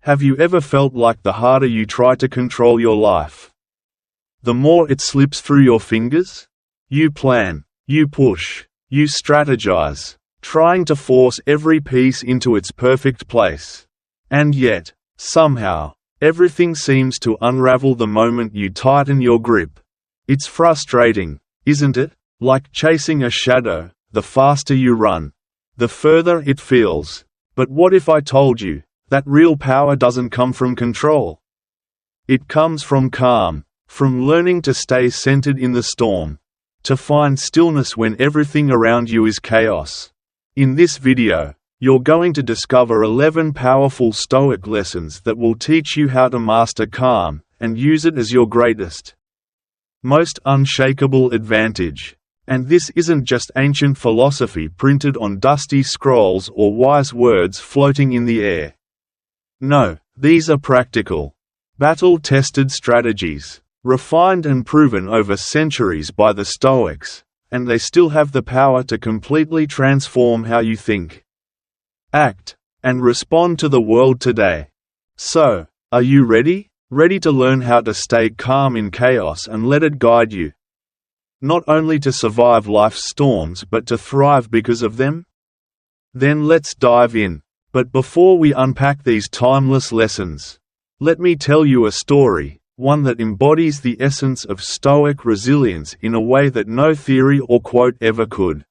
Have you ever felt like the harder you try to control your life, the more it slips through your fingers? You plan, you push, you strategize, trying to force every piece into its perfect place. And yet, somehow, everything seems to unravel the moment you tighten your grip. It's frustrating, isn't it? Like chasing a shadow. The faster you run, the further it feels. But what if I told you that real power doesn't come from control? It comes from calm, from learning to stay centered in the storm, to find stillness when everything around you is chaos. In this video, you're going to discover 11 powerful Stoic lessons that will teach you how to master calm and use it as your greatest, most unshakable advantage. And this isn't just ancient philosophy printed on dusty scrolls or wise words floating in the air. No, these are practical, battle-tested strategies, refined and proven over centuries by the Stoics, and they still have the power to completely transform how you think, act, and respond to the world today. So, are you ready? Ready to learn how to stay calm in chaos and let it guide you? Not only to survive life's storms but to thrive because of them? Then let's dive in. But before we unpack these timeless lessons, let me tell you a story, one that embodies the essence of Stoic resilience in a way that no theory or quote ever could.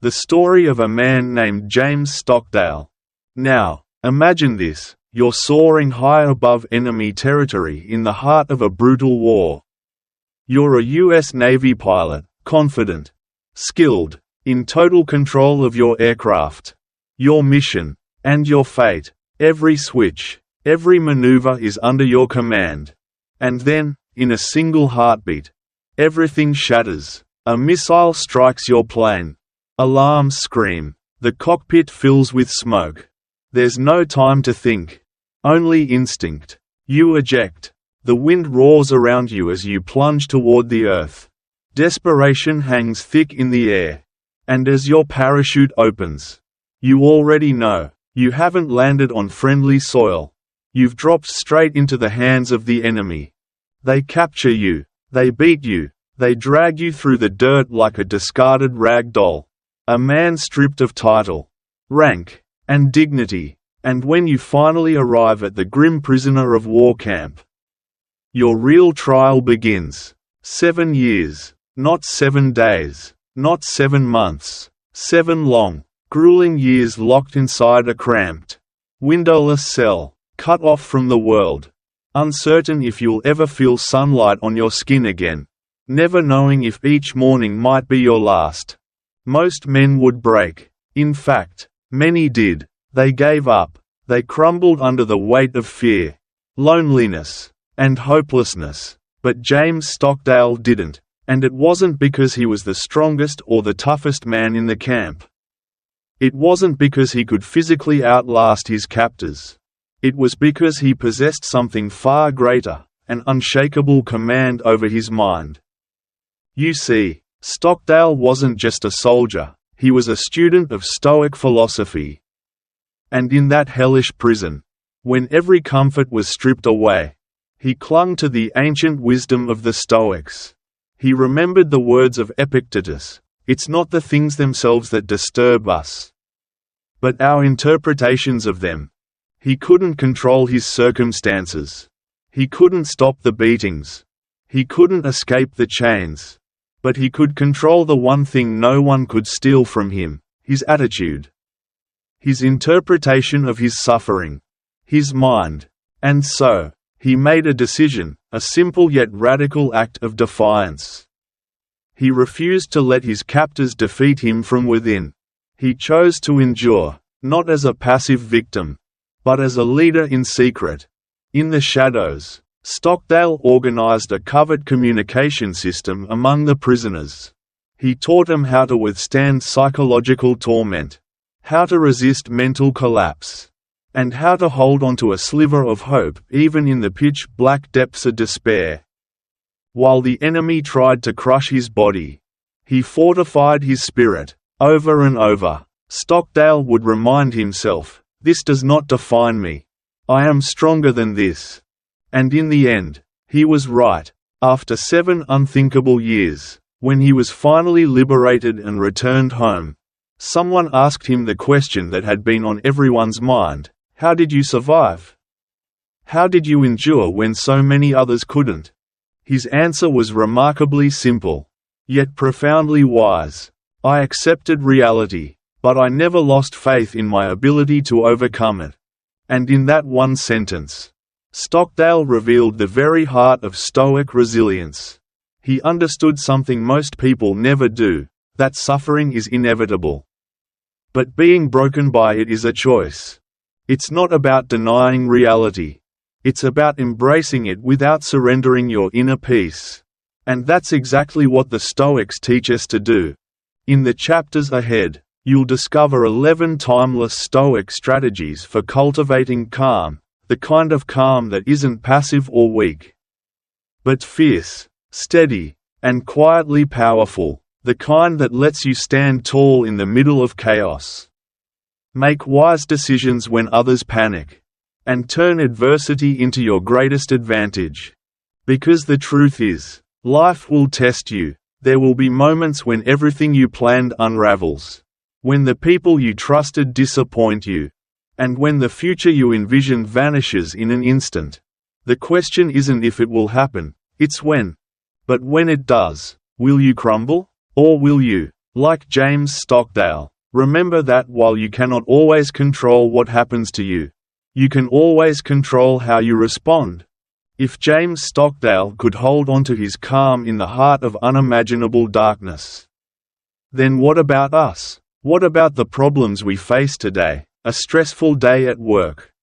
The story of a man named James Stockdale. Now, imagine this: you're soaring high above enemy territory in the heart of a brutal war. You're a US Navy pilot, confident, skilled, in total control of your aircraft, your mission, and your fate. Every switch, every maneuver is under your command. And then, in a single heartbeat, everything shatters. A missile strikes your plane. Alarms scream. The cockpit fills with smoke. There's no time to think. Only instinct. You eject. The wind roars around you as you plunge toward the earth. Desperation hangs thick in the air. And as your parachute opens, you already know, you haven't landed on friendly soil. You've dropped straight into the hands of the enemy. They capture you, they beat you, they drag you through the dirt like a discarded rag doll. A man stripped of title, rank, and dignity. And when you finally arrive at the grim prisoner of war camp, your real trial begins. 7 years, not 7 days, not 7 months, 7 long, grueling years locked inside a cramped, windowless cell, cut off from the world, uncertain if you'll ever feel sunlight on your skin again, never knowing if each morning might be your last. Most men would break. In fact, many did. They gave up. They crumbled under the weight of fear, loneliness, and hopelessness. But James Stockdale didn't, and it wasn't because he was the strongest or the toughest man in the camp. It wasn't because he could physically outlast his captors. It was because he possessed something far greater, an unshakable command over his mind. You see, Stockdale wasn't just a soldier, he was a student of Stoic philosophy. And in that hellish prison, when every comfort was stripped away, he clung to the ancient wisdom of the Stoics. He remembered the words of Epictetus: "It's not the things themselves that disturb us, but our interpretations of them." He couldn't control his circumstances. He couldn't stop the beatings. He couldn't escape the chains. But he could control the one thing no one could steal from him: his attitude. His interpretation of his suffering. His mind. And so, he made a decision, a simple yet radical act of defiance. He refused to let his captors defeat him from within. He chose to endure, not as a passive victim, but as a leader in secret. In the shadows, Stockdale organized a covert communication system among the prisoners. He taught them how to withstand psychological torment, how to resist mental collapse, and how to hold onto a sliver of hope even in the pitch-black depths of despair. While the enemy tried to crush his body, he fortified his spirit. Over and over, Stockdale would remind himself, "This does not define me. I am stronger than this. And in the end, he was right. After 7 unthinkable years, when he was finally liberated and returned home, someone asked him the question that had been on everyone's mind: how did you survive? How did you endure when so many others couldn't? His answer was remarkably simple, yet profoundly wise. I accepted reality, but I never lost faith in my ability to overcome it. And in that one sentence, Stockdale revealed the very heart of Stoic resilience. He understood something most people never do, that suffering is inevitable. But being broken by it is a choice. It's not about denying reality. It's about embracing it without surrendering your inner peace. And that's exactly what the Stoics teach us to do. In the chapters ahead, you'll discover 11 timeless Stoic strategies for cultivating calm, the kind of calm that isn't passive or weak, but fierce, steady, and quietly powerful, the kind that lets you stand tall in the middle of chaos. Make wise decisions when others panic, and turn adversity into your greatest advantage. Because the truth is, life will test you. There will be moments when everything you planned unravels, when the people you trusted disappoint you, and when the future you envisioned vanishes in an instant. The question isn't if it will happen, it's when. But when it does, will you crumble? Or will you, like James Stockdale, remember that while you cannot always control what happens to you, you can always control how you respond? If James Stockdale could hold on to his calm in the heart of unimaginable darkness, then what about us? What about the problems we face today? A stressful day at work,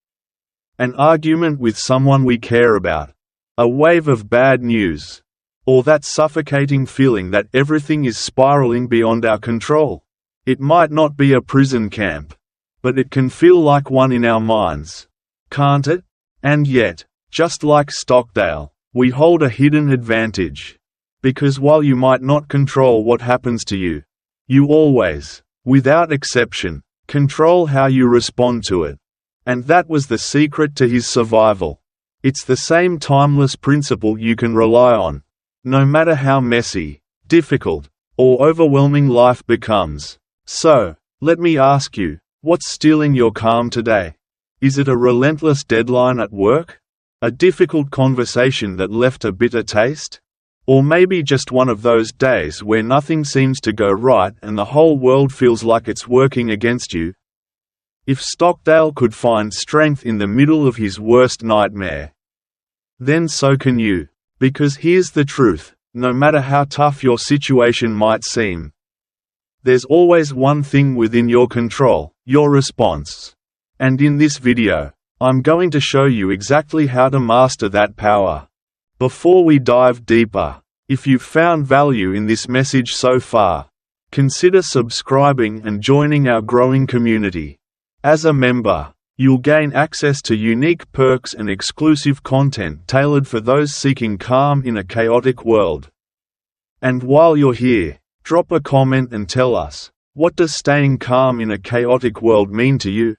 an argument with someone we care about, a wave of bad news, or that suffocating feeling that everything is spiraling beyond our control. It might not be a prison camp, but it can feel like one in our minds, can't it? And yet, just like Stockdale, we hold a hidden advantage. Because while you might not control what happens to you, you always, without exception, control how you respond to it. And that was the secret to his survival. It's the same timeless principle you can rely on, no matter how messy, difficult, or overwhelming life becomes. So, let me ask you, what's stealing your calm today? Is it a relentless deadline at work? A difficult conversation that left a bitter taste? Or maybe just one of those days where nothing seems to go right and the whole world feels like it's working against you? If Stockdale could find strength in the middle of his worst nightmare, then so can you. Because here's the truth, no matter how tough your situation might seem, there's always one thing within your control: your response. And in this video, I'm going to show you exactly how to master that power. Before we dive deeper, if you've found value in this message so far, consider subscribing and joining our growing community. As a member, you'll gain access to unique perks and exclusive content tailored for those seeking calm in a chaotic world. And while you're here, drop a comment and tell us, what does staying calm in a chaotic world mean to you?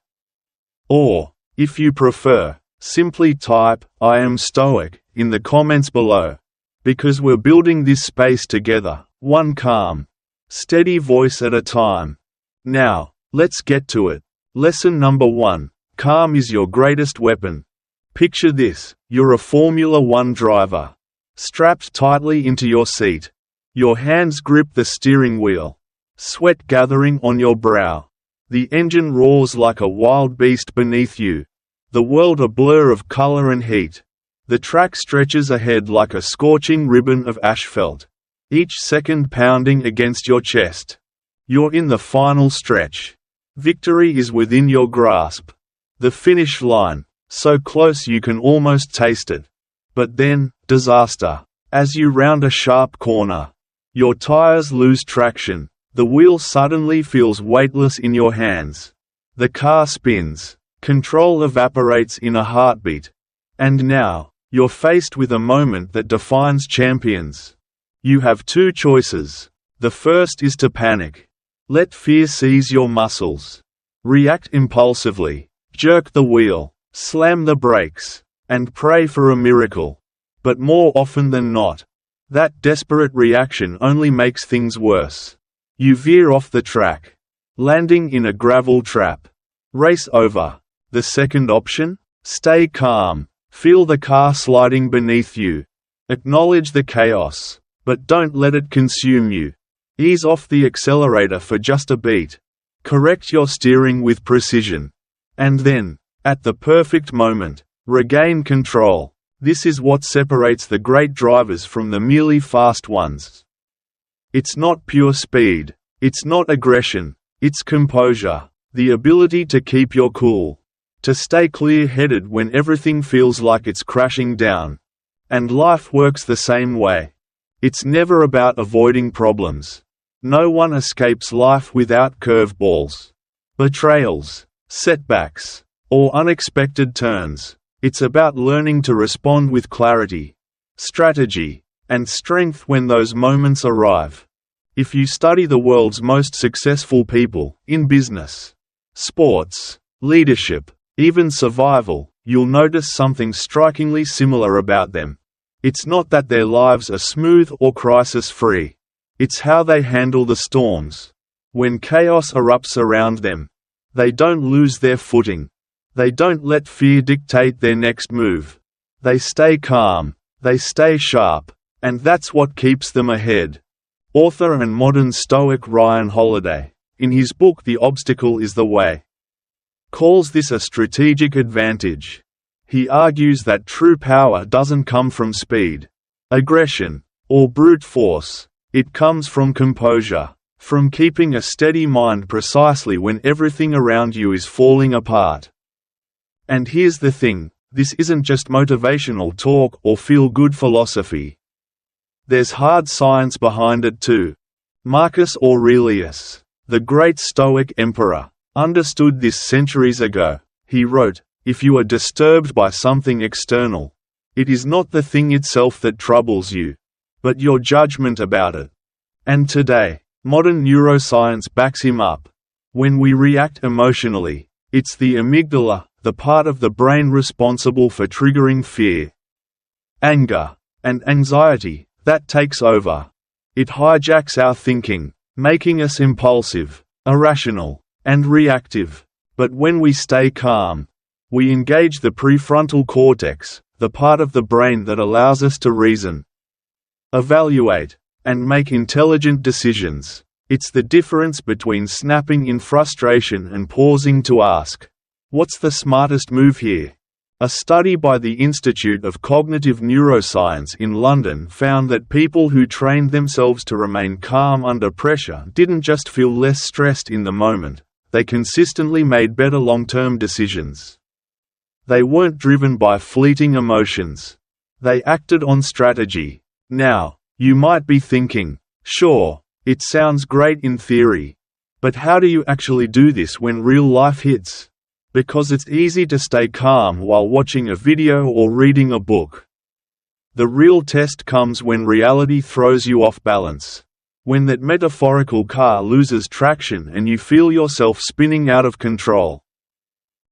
Or, if you prefer, simply type, "I am Stoic," in the comments below. Because we're building this space together, one calm, steady voice at a time. Now, let's get to it. Lesson number 1. Calm is your greatest weapon. Picture this: you're a Formula One driver, strapped tightly into your seat. Your hands grip the steering wheel, sweat gathering on your brow. The engine roars like a wild beast beneath you, the world a blur of color and heat. The track stretches ahead like a scorching ribbon of asphalt, each second pounding against your chest. You're in the final stretch. Victory is within your grasp. The finish line, so close you can almost taste it. But then, disaster. As you round a sharp corner, your tires lose traction. The wheel suddenly feels weightless in your hands. The car spins. Control evaporates in a heartbeat. And now, you're faced with a moment that defines champions. You have two choices. The first is to panic. Let fear seize your muscles. React impulsively. Jerk the wheel. Slam the brakes, and pray for a miracle. But more often than not, that desperate reaction only makes things worse. You veer off the track, landing in a gravel trap. Race over. The second option? Stay calm. Feel the car sliding beneath you. Acknowledge the chaos, but don't let it consume you. Ease off the accelerator for just a beat. Correct your steering with precision. And then, at the perfect moment, regain control. This is what separates the great drivers from the merely fast ones. It's not pure speed. It's not aggression. It's composure. The ability to keep your cool. To stay clear-headed when everything feels like it's crashing down. And life works the same way. It's never about avoiding problems. No one escapes life without curveballs, betrayals, setbacks, or unexpected turns. It's about learning to respond with clarity, strategy, and strength when those moments arrive. If you study the world's most successful people, in business, sports, leadership, even survival, you'll notice something strikingly similar about them. It's not that their lives are smooth or crisis-free. It's how they handle the storms. When chaos erupts around them, they don't lose their footing. They don't let fear dictate their next move. They stay calm, they stay sharp, and that's what keeps them ahead. Author and modern Stoic Ryan Holiday, in his book The Obstacle is the Way, calls this a strategic advantage. He argues that true power doesn't come from speed, aggression, or brute force. It comes from composure, from keeping a steady mind precisely when everything around you is falling apart. And here's the thing, this isn't just motivational talk or feel-good philosophy. There's hard science behind it too. Marcus Aurelius, the great Stoic emperor, understood this centuries ago. He wrote, "If you are disturbed by something external, it is not the thing itself that troubles you, but your judgment about it." And today, modern neuroscience backs him up. When we react emotionally, it's the amygdala, the part of the brain responsible for triggering fear, anger, and anxiety, that takes over. It hijacks our thinking, making us impulsive, irrational, and reactive. But when we stay calm, we engage the prefrontal cortex, the part of the brain that allows us to reason, evaluate, and make intelligent decisions. It's the difference between snapping in frustration and pausing to ask, what's the smartest move here? A study by the Institute of Cognitive Neuroscience in London found that people who trained themselves to remain calm under pressure didn't just feel less stressed in the moment, they consistently made better long-term decisions. They weren't driven by fleeting emotions. They acted on strategy. Now, you might be thinking, sure, it sounds great in theory. But how do you actually do this when real life hits? Because it's easy to stay calm while watching a video or reading a book. The real test comes when reality throws you off balance. When that metaphorical car loses traction and you feel yourself spinning out of control.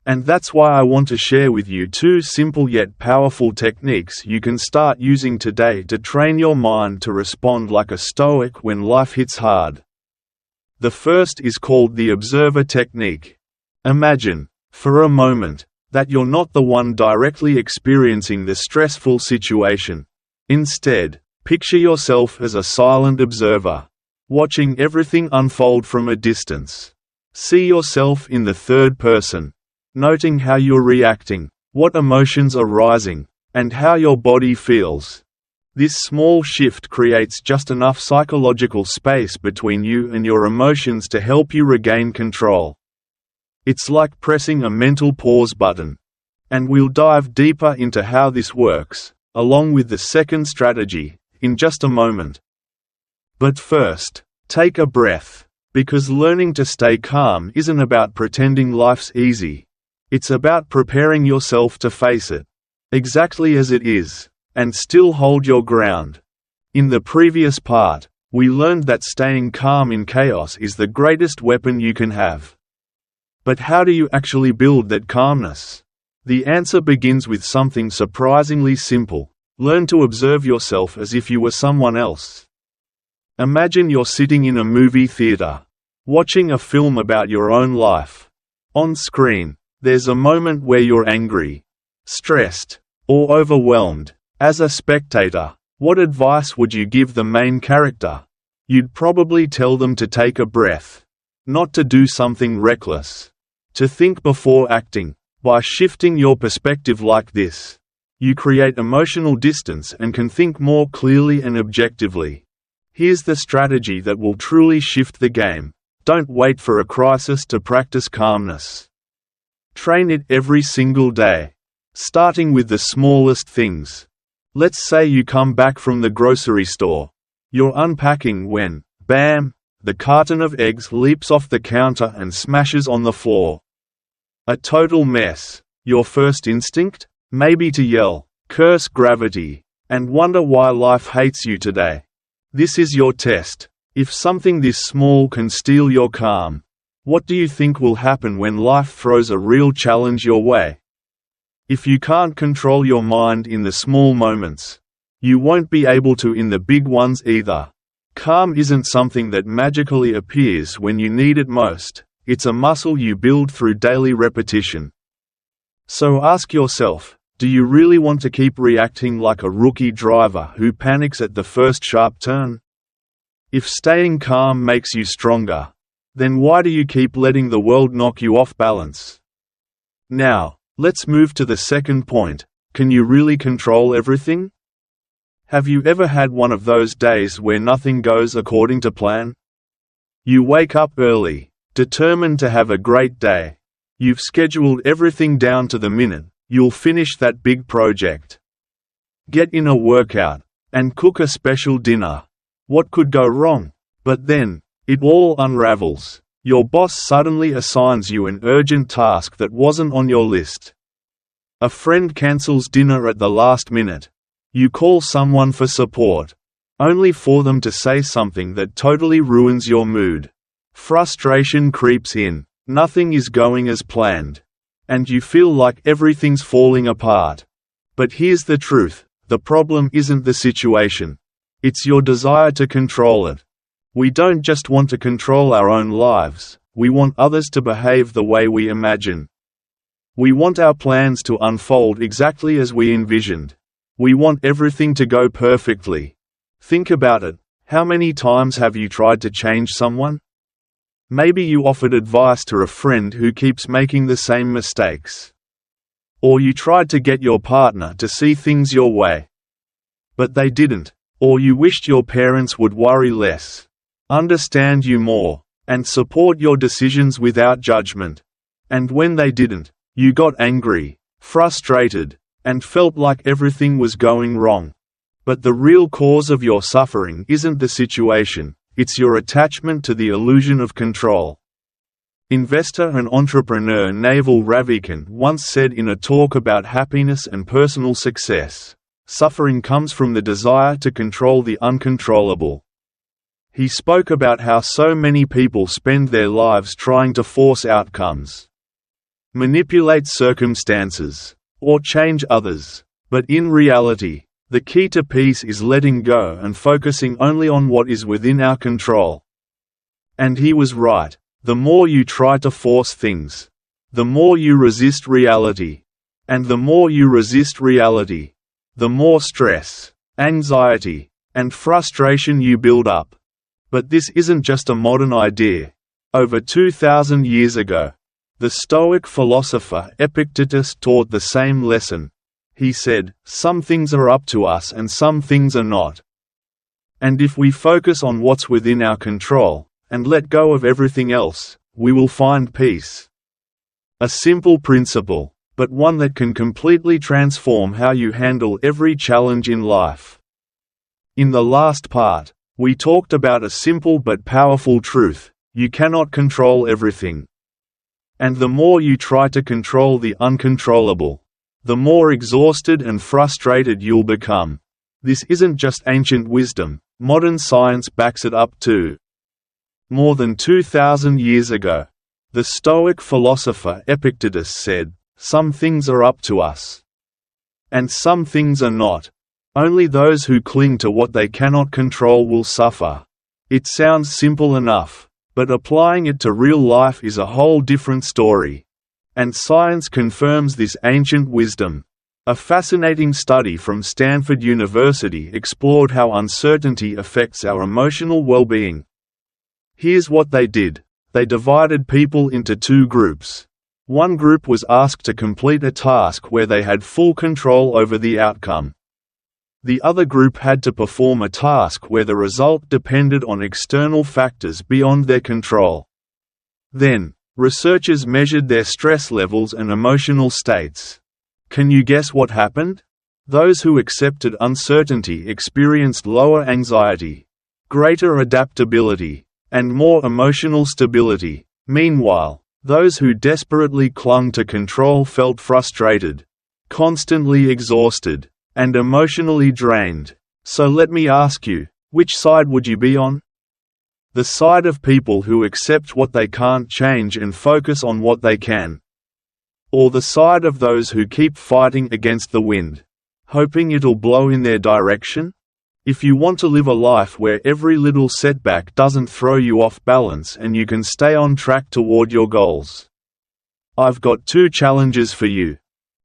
And that's why I want to share with you 2 simple yet powerful techniques you can start using today to train your mind to respond like a stoic when life hits hard. The first is called the observer technique. Imagine, for a moment, that you're not the one directly experiencing the stressful situation. Instead, picture yourself as a silent observer, watching everything unfold from a distance. See yourself in the third person, noting how you're reacting, what emotions are rising, and how your body feels. This small shift creates just enough psychological space between you and your emotions to help you regain control. It's like pressing a mental pause button. And we'll dive deeper into how this works, along with the second strategy, in just a moment. But first, take a breath, because learning to stay calm isn't about pretending life's easy. It's about preparing yourself to face it, exactly as it is, and still hold your ground. In the previous part, we learned that staying calm in chaos is the greatest weapon you can have. But how do you actually build that calmness? The answer begins with something surprisingly simple. Learn to observe yourself as if you were someone else. Imagine you're sitting in a movie theater, watching a film about your own life. On screen, there's a moment where you're angry, stressed, or overwhelmed. As a spectator, what advice would you give the main character? You'd probably tell them to take a breath, not to do something reckless, to think before acting. By shifting your perspective like this, you create emotional distance and can think more clearly and objectively. Here's the strategy that will truly shift the game. Don't wait for a crisis to practice calmness. Train it every single day, starting with the smallest things. Let's say you come back from the grocery store. You're unpacking when, bam, the carton of eggs leaps off the counter and smashes on the floor. A total mess. Your first instinct? Maybe to yell, curse gravity, and wonder why life hates you today. This is your test. If something this small can steal your calm, what do you think will happen when life throws a real challenge your way? If you can't control your mind in the small moments, you won't be able to in the big ones either. Calm isn't something that magically appears when you need it most. It's a muscle you build through daily repetition. So ask yourself, do you really want to keep reacting like a rookie driver who panics at the first sharp turn? If staying calm makes you stronger, then why do you keep letting the world knock you off balance? Now, let's move to the second point. Can you really control everything? Have you ever had one of those days where nothing goes according to plan? You wake up early, determined to have a great day. You've scheduled everything down to the minute. You'll finish that big project, get in a workout, and cook a special dinner. What could go wrong? But then, it all unravels. Your boss suddenly assigns you an urgent task that wasn't on your list. A friend cancels dinner at the last minute. You call someone for support, only for them to say something that totally ruins your mood. Frustration creeps in. Nothing is going as planned, and you feel like everything's falling apart. But here's the truth, the problem isn't the situation. It's your desire to control it. We don't just want to control our own lives, we want others to behave the way we imagine. We want our plans to unfold exactly as we envisioned. We want everything to go perfectly. Think about it. How many times have you tried to change someone? Maybe you offered advice to a friend who keeps making the same mistakes. Or you tried to get your partner to see things your way. But they didn't. Or you wished your parents would worry less, understand you more, and support your decisions without judgment. And when they didn't, you got angry, frustrated, and felt like everything was going wrong. But the real cause of your suffering isn't the situation. It's your attachment to the illusion of control. Investor and entrepreneur Naval Ravikant once said in a talk about happiness and personal success, suffering comes from the desire to control the uncontrollable. He spoke about how so many people spend their lives trying to force outcomes, manipulate circumstances, or change others. But in reality, the key to peace is letting go and focusing only on what is within our control. And he was right. The more you try to force things, the more you resist reality. And the more you resist reality, the more stress, anxiety, and frustration you build up. But this isn't just a modern idea. Over 2,000 years ago, the Stoic philosopher Epictetus taught the same lesson. He said, some things are up to us and some things are not. And if we focus on what's within our control, and let go of everything else, we will find peace. A simple principle, but one that can completely transform how you handle every challenge in life. In the last part, we talked about a simple but powerful truth: you cannot control everything. And the more you try to control the uncontrollable, the more exhausted and frustrated you'll become. This isn't just ancient wisdom, modern science backs it up too. More than 2,000 years ago, the Stoic philosopher Epictetus said, some things are up to us. And some things are not. Only those who cling to what they cannot control will suffer. It sounds simple enough, but applying it to real life is a whole different story. And science confirms this ancient wisdom. A fascinating study from Stanford University explored how uncertainty affects our emotional well-being. Here's what they did. They divided people into two groups. One group was asked to complete a task where they had full control over the outcome. The other group had to perform a task where the result depended on external factors beyond their control. Then, researchers measured their stress levels and emotional states. Can you guess what happened? Those who accepted uncertainty experienced lower anxiety, greater adaptability, and more emotional stability. Meanwhile, those who desperately clung to control felt frustrated, constantly exhausted, and emotionally drained. So let me ask you, which side would you be on? The side of people who accept what they can't change and focus on what they can? Or the side of those who keep fighting against the wind, hoping it'll blow in their direction? If you want to live a life where every little setback doesn't throw you off balance and you can stay on track toward your goals, I've got two challenges for you.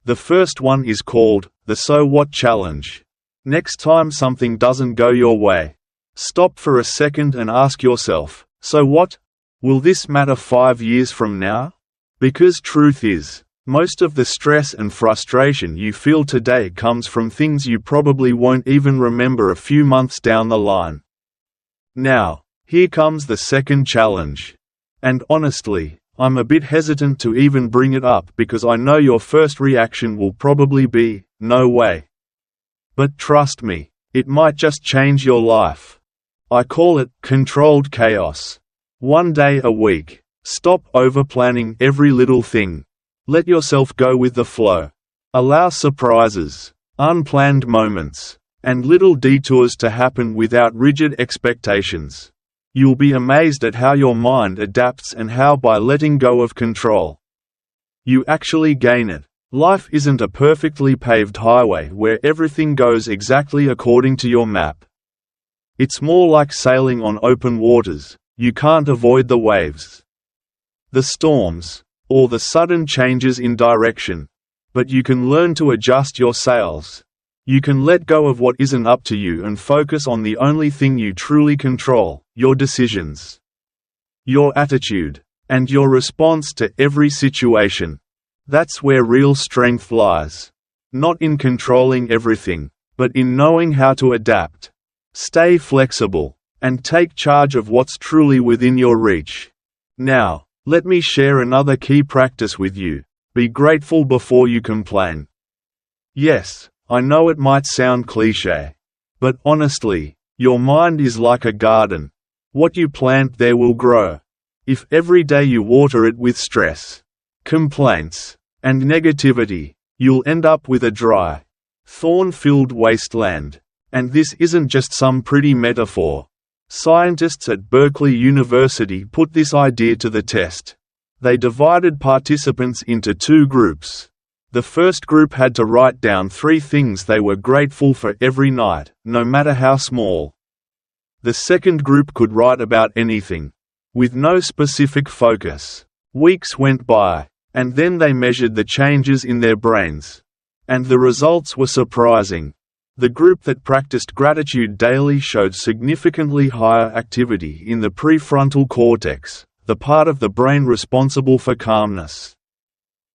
The first one is called the So What Challenge. Next time something doesn't go your way, stop for a second and ask yourself, so what? Will this matter 5 years from now? Because truth is, most of the stress and frustration you feel today comes from things you probably won't even remember a few months down the line. Now, here comes the second challenge. And honestly, I'm a bit hesitant to even bring it up because I know your first reaction will probably be, no way. But trust me, it might just change your life. I call it controlled chaos. 1 day a week. Stop over-planning every little thing. Let yourself go with the flow. Allow surprises, unplanned moments, and little detours to happen without rigid expectations. You'll be amazed at how your mind adapts and how by letting go of control, you actually gain it. Life isn't a perfectly paved highway where everything goes exactly according to your map. It's more like sailing on open waters. You can't avoid the waves, the storms, or the sudden changes in direction. But you can learn to adjust your sails. You can let go of what isn't up to you and focus on the only thing you truly control, your decisions, your attitude, and your response to every situation. That's where real strength lies. Not in controlling everything, but in knowing how to adapt. Stay flexible, and take charge of what's truly within your reach. Now, let me share another key practice with you. Be grateful before you complain. Yes, I know it might sound cliché, but honestly, your mind is like a garden. What you plant there will grow. If every day you water it with stress, complaints, and negativity, you'll end up with a dry, thorn-filled wasteland. And this isn't just some pretty metaphor. Scientists at Berkeley University put this idea to the test. They divided participants into two groups. The first group had to write down 3 things they were grateful for every night, no matter how small. The second group could write about anything, with no specific focus. Weeks went by, and then they measured the changes in their brains. And the results were surprising. The group that practiced gratitude daily showed significantly higher activity in the prefrontal cortex, the part of the brain responsible for calmness,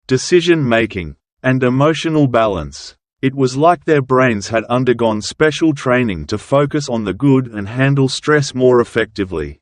decision-making, and emotional balance. It was like their brains had undergone special training to focus on the good and handle stress more effectively.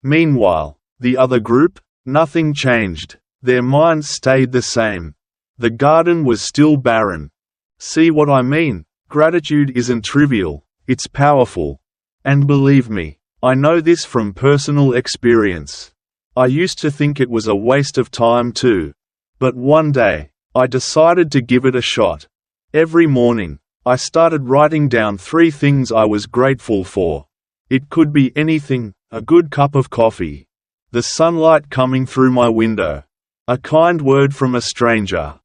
Meanwhile, the other group, nothing changed. Their minds stayed the same. The garden was still barren. See what I mean? Gratitude isn't trivial, it's powerful. And believe me, I know this from personal experience. I used to think it was a waste of time too. But one day, I decided to give it a shot. Every morning, I started writing down 3 things I was grateful for. It could be anything: a good cup of coffee, the sunlight coming through my window, a kind word from a stranger,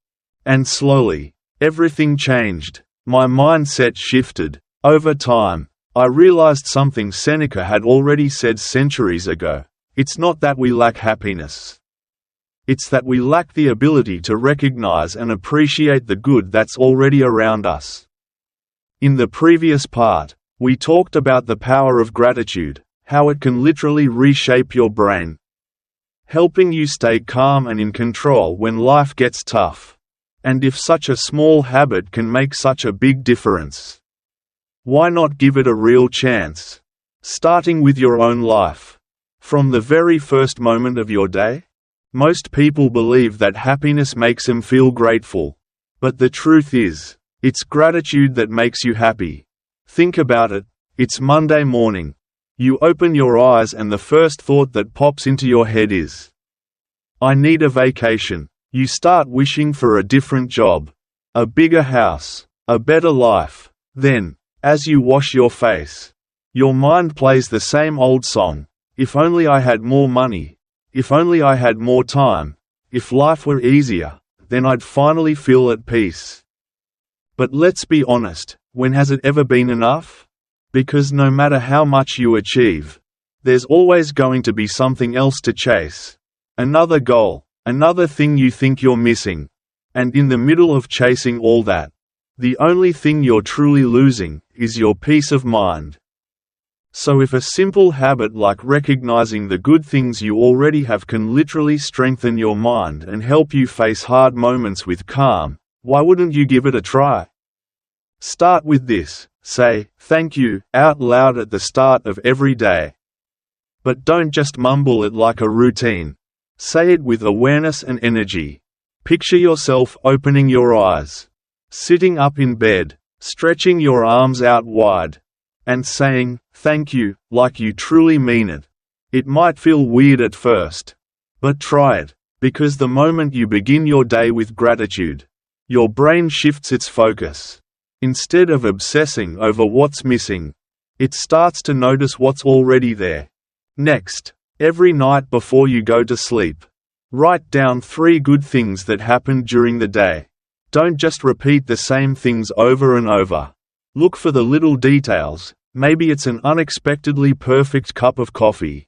And slowly, everything changed. My mindset shifted. Over time, I realized something Seneca had already said centuries ago. It's not that we lack happiness. It's that we lack the ability to recognize and appreciate the good that's already around us. In the previous part, we talked about the power of gratitude, how it can literally reshape your brain, helping you stay calm and in control when life gets tough. And if such a small habit can make such a big difference, why not give it a real chance? Starting with your own life. From the very first moment of your day, most people believe that happiness makes them feel grateful. But the truth is, it's gratitude that makes you happy. Think about it. It's Monday morning. You open your eyes and the first thought that pops into your head is, I need a vacation. You start wishing for a different job, a bigger house, a better life. Then, as you wash your face, your mind plays the same old song. If only I had more money. If only I had more time. If life were easier, then I'd finally feel at peace. But let's be honest, when has it ever been enough? Because no matter how much you achieve, there's always going to be something else to chase. Another goal. Another thing you think you're missing. And in the middle of chasing all that, the only thing you're truly losing is your peace of mind. So if a simple habit like recognizing the good things you already have can literally strengthen your mind and help you face hard moments with calm, why wouldn't you give it a try? Start with this. Say, thank you, out loud at the start of every day. But don't just mumble it like a routine. Say it with awareness and energy. Picture yourself opening your eyes, sitting up in bed, stretching your arms out wide, and saying, thank you, like you truly mean it. It might feel weird at first, but try it, because the moment you begin your day with gratitude, your brain shifts its focus. Instead of obsessing over what's missing, it starts to notice what's already there. Next, every night before you go to sleep, write down 3 good things that happened during the day. Don't just repeat the same things over and over. Look for the little details. Maybe it's an unexpectedly perfect cup of coffee,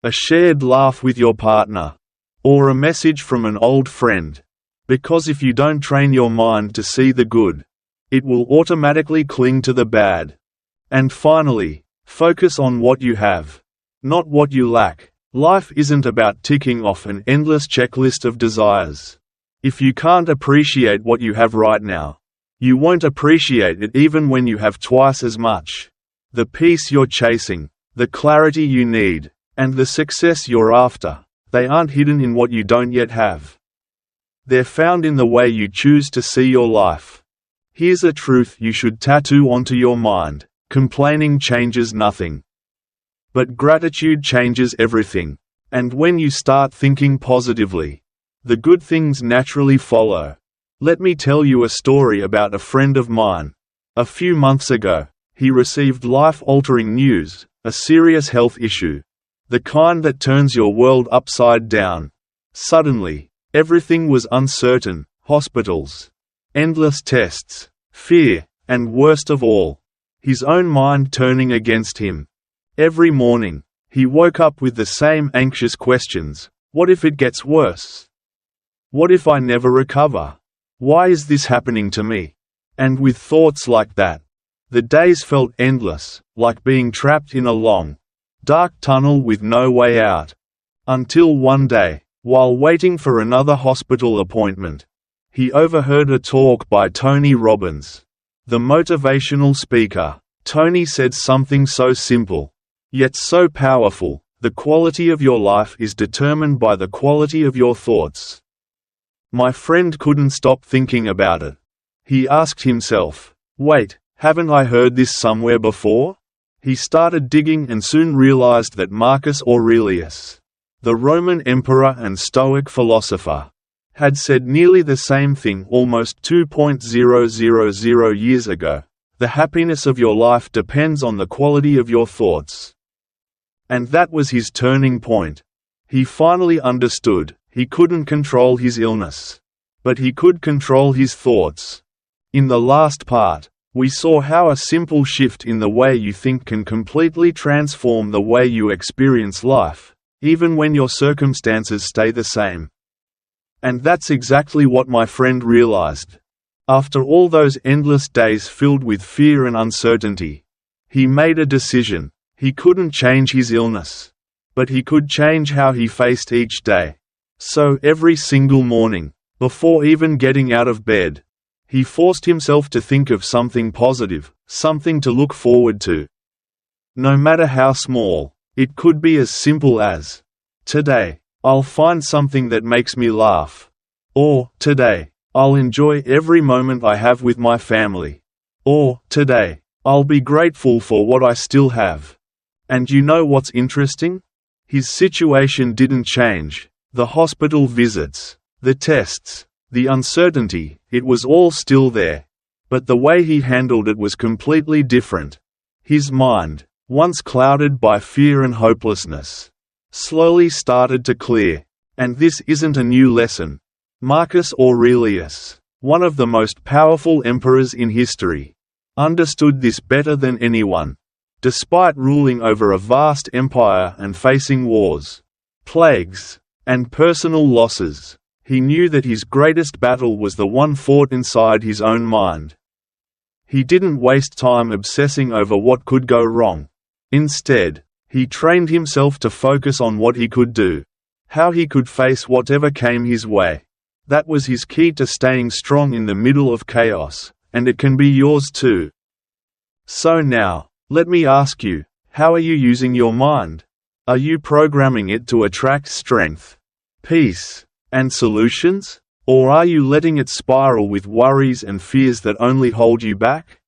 a shared laugh with your partner, or a message from an old friend. Because if you don't train your mind to see the good, it will automatically cling to the bad. And finally, focus on what you have, not what you lack. Life isn't about ticking off an endless checklist of desires. If you can't appreciate what you have right now, you won't appreciate it even when you have twice as much. The peace you're chasing, the clarity you need, and the success you're after, they aren't hidden in what you don't yet have. They're found in the way you choose to see your life. Here's a truth you should tattoo onto your mind: complaining changes nothing. But gratitude changes everything. And when you start thinking positively, the good things naturally follow. Let me tell you a story about a friend of mine. A few months ago, he received life-altering news, a serious health issue. The kind that turns your world upside down. Suddenly, everything was uncertain: hospitals, endless tests, fear, and worst of all, his own mind turning against him. Every morning, he woke up with the same anxious questions. What if it gets worse? What if I never recover? Why is this happening to me? And with thoughts like that, the days felt endless, like being trapped in a long, dark tunnel with no way out. Until one day, while waiting for another hospital appointment, he overheard a talk by Tony Robbins, the motivational speaker. Tony said something so simple, yet so powerful: the quality of your life is determined by the quality of your thoughts. My friend couldn't stop thinking about it. He asked himself, wait, haven't I heard this somewhere before? He started digging and soon realized that Marcus Aurelius, the Roman emperor and Stoic philosopher, had said nearly the same thing almost 2,000 years ago. The happiness of your life depends on the quality of your thoughts. And that was his turning point. He finally understood. He couldn't control his illness, but he could control his thoughts. In the last part, we saw how a simple shift in the way you think can completely transform the way you experience life, even when your circumstances stay the same. And that's exactly what my friend realized. After all those endless days filled with fear and uncertainty, he made a decision. He couldn't change his illness, but he could change how he faced each day. So every single morning, before even getting out of bed, he forced himself to think of something positive, something to look forward to. No matter how small, it could be as simple as, "Today, I'll find something that makes me laugh." Or, "Today, I'll enjoy every moment I have with my family." Or, "Today, I'll be grateful for what I still have." And you know what's interesting? His situation didn't change. The hospital visits, the tests, the uncertainty, it was all still there. But the way he handled it was completely different. His mind, once clouded by fear and hopelessness, slowly started to clear. And this isn't a new lesson. Marcus Aurelius, one of the most powerful emperors in history, understood this better than anyone. Despite ruling over a vast empire and facing wars, plagues, and personal losses, he knew that his greatest battle was the one fought inside his own mind. He didn't waste time obsessing over what could go wrong. Instead, he trained himself to focus on what he could do, how he could face whatever came his way. That was his key to staying strong in the middle of chaos, and it can be yours too. So now, let me ask you, how are you using your mind? Are you programming it to attract strength, peace, and solutions? Or are you letting it spiral with worries and fears that only hold you back?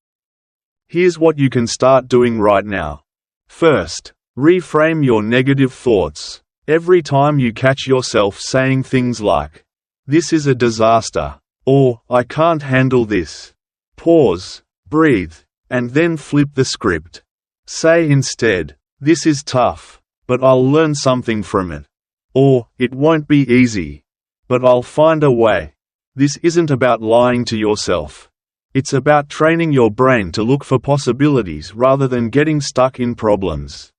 Here's what you can start doing right now. First, reframe your negative thoughts. Every time you catch yourself saying things like, "This is a disaster," or "I can't handle this," pause, breathe, and then flip the script. Say instead, "This is tough, but I'll learn something from it." Or, "It won't be easy, but I'll find a way." This isn't about lying to yourself. It's about training your brain to look for possibilities rather than getting stuck in problems.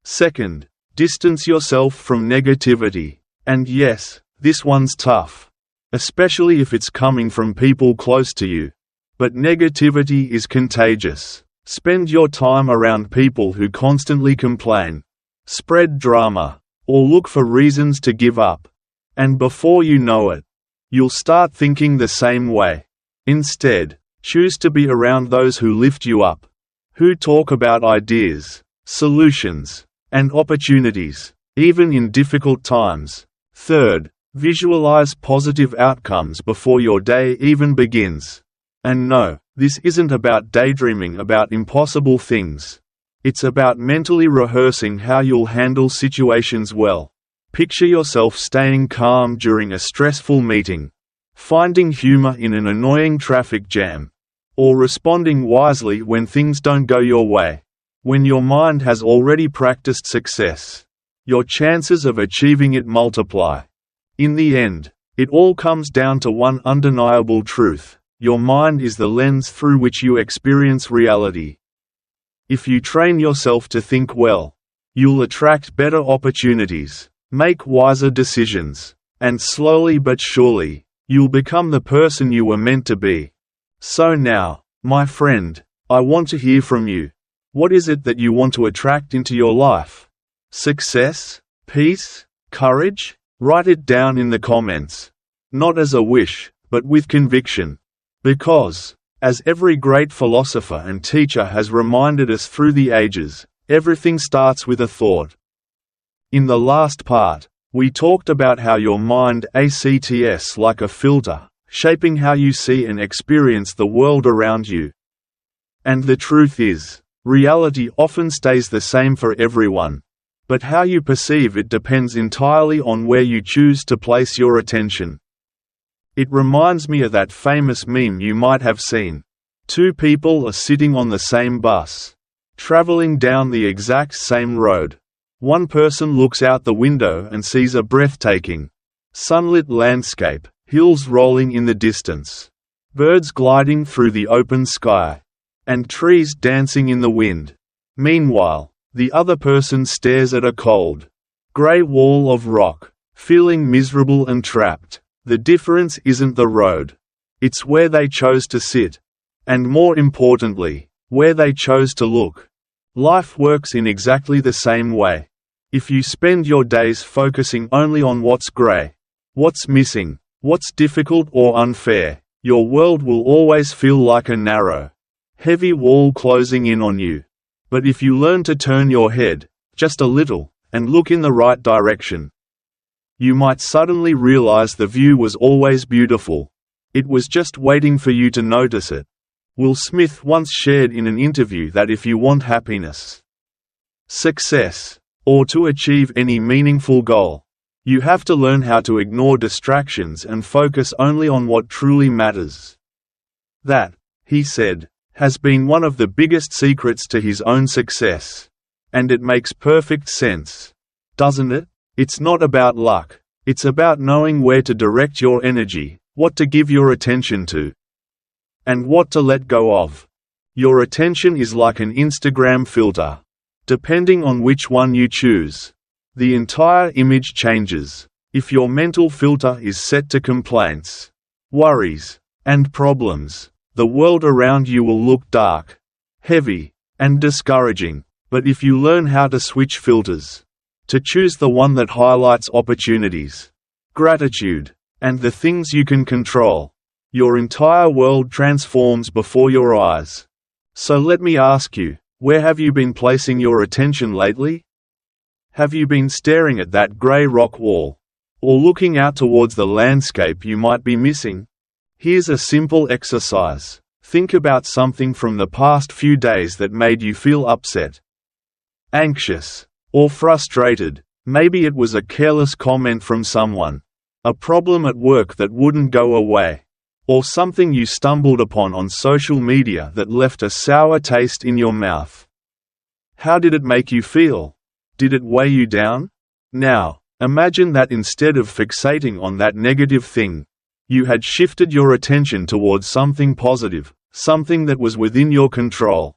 Second, distance yourself from negativity. And yes, this one's tough, especially if it's coming from people close to you. But negativity is contagious. Spend your time around people who constantly complain, spread drama, or look for reasons to give up. And before you know it, you'll start thinking the same way. Instead, choose to be around those who lift you up, who talk about ideas, solutions, and opportunities, even in difficult times. Third, visualize positive outcomes before your day even begins. And no, this isn't about daydreaming about impossible things. It's about mentally rehearsing how you'll handle situations well. Picture yourself staying calm during a stressful meeting, finding humor in an annoying traffic jam, or responding wisely when things don't go your way. When your mind has already practiced success, your chances of achieving it multiply. In the end, it all comes down to one undeniable truth. Your mind is the lens through which you experience reality. If you train yourself to think well, you'll attract better opportunities, make wiser decisions, and slowly but surely, you'll become the person you were meant to be. So now, my friend, I want to hear from you. What is it that you want to attract into your life? Success? Peace? Courage? Write it down in the comments. Not as a wish, but with conviction. Because, as every great philosopher and teacher has reminded us through the ages, everything starts with a thought. In the last part, we talked about how your mind acts like a filter, shaping how you see and experience the world around you. And the truth is, reality often stays the same for everyone. But how you perceive it depends entirely on where you choose to place your attention. It reminds me of that famous meme you might have seen. Two people are sitting on the same bus, traveling down the exact same road. One person looks out the window and sees a breathtaking, sunlit landscape, hills rolling in the distance, birds gliding through the open sky, and trees dancing in the wind. Meanwhile, the other person stares at a cold, grey wall of rock, feeling miserable and trapped. The difference isn't the road. It's where they chose to sit. And more importantly, where they chose to look. Life works in exactly the same way. If you spend your days focusing only on what's grey, what's missing, what's difficult or unfair, your world will always feel like a narrow, heavy wall closing in on you. But if you learn to turn your head, just a little, and look in the right direction, you might suddenly realize the view was always beautiful. It was just waiting for you to notice it. Will Smith once shared in an interview that if you want happiness, success, or to achieve any meaningful goal, you have to learn how to ignore distractions and focus only on what truly matters. That, he said, has been one of the biggest secrets to his own success. And it makes perfect sense, doesn't it? It's not about luck. It's about knowing where to direct your energy, what to give your attention to, and what to let go of. Your attention is like an Instagram filter. Depending on which one you choose, the entire image changes. If your mental filter is set to complaints, worries, and problems, the world around you will look dark, heavy, and discouraging. But if you learn how to switch filters, to choose the one that highlights opportunities, gratitude, and the things you can control, your entire world transforms before your eyes. So let me ask you, where have you been placing your attention lately? Have you been staring at that grey rock wall, or looking out towards the landscape you might be missing? Here's a simple exercise. Think about something from the past few days that made you feel upset, anxious, or frustrated. Maybe it was a careless comment from someone, a problem at work that wouldn't go away, or something you stumbled upon on social media that left a sour taste in your mouth. How did it make you feel? Did it weigh you down? Now, imagine that instead of fixating on that negative thing, you had shifted your attention towards something positive, something that was within your control.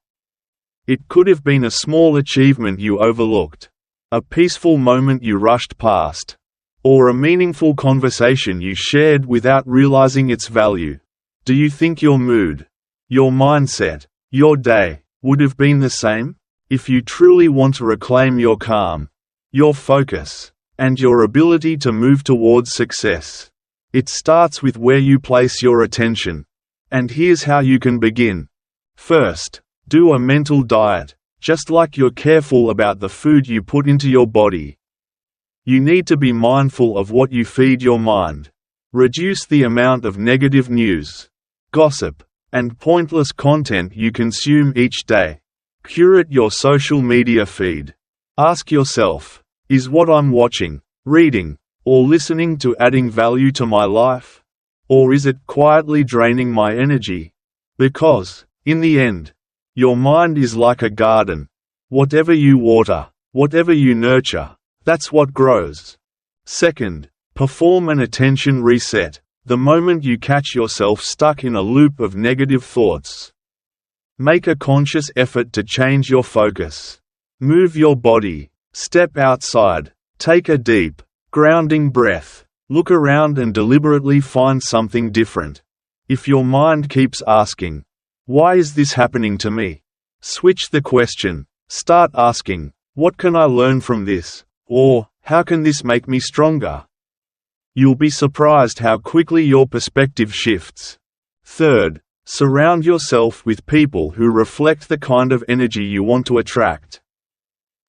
It could have been a small achievement you overlooked, a peaceful moment you rushed past, or a meaningful conversation you shared without realizing its value. Do you think your mood, your mindset, your day would have been the same? If you truly want to reclaim your calm, your focus, and your ability to move towards success, it starts with where you place your attention. And here's how you can begin. First, do a mental diet, just like you're careful about the food you put into your body. You need to be mindful of what you feed your mind. Reduce the amount of negative news, gossip, and pointless content you consume each day. Curate your social media feed. Ask yourself, is what I'm watching, reading, or listening to adding value to my life? Or is it quietly draining my energy? Because, in the end, your mind is like a garden. Whatever you water, whatever you nurture, that's what grows. Second, perform an attention reset. The moment you catch yourself stuck in a loop of negative thoughts, make a conscious effort to change your focus. Move your body, step outside, take a deep, grounding breath, look around and deliberately find something different. If your mind keeps asking, "Why is this happening to me?" switch the question. Start asking, "What can I learn from this?" or "How can this make me stronger?" You'll be surprised how quickly your perspective shifts. Third, surround yourself with people who reflect the kind of energy you want to attract.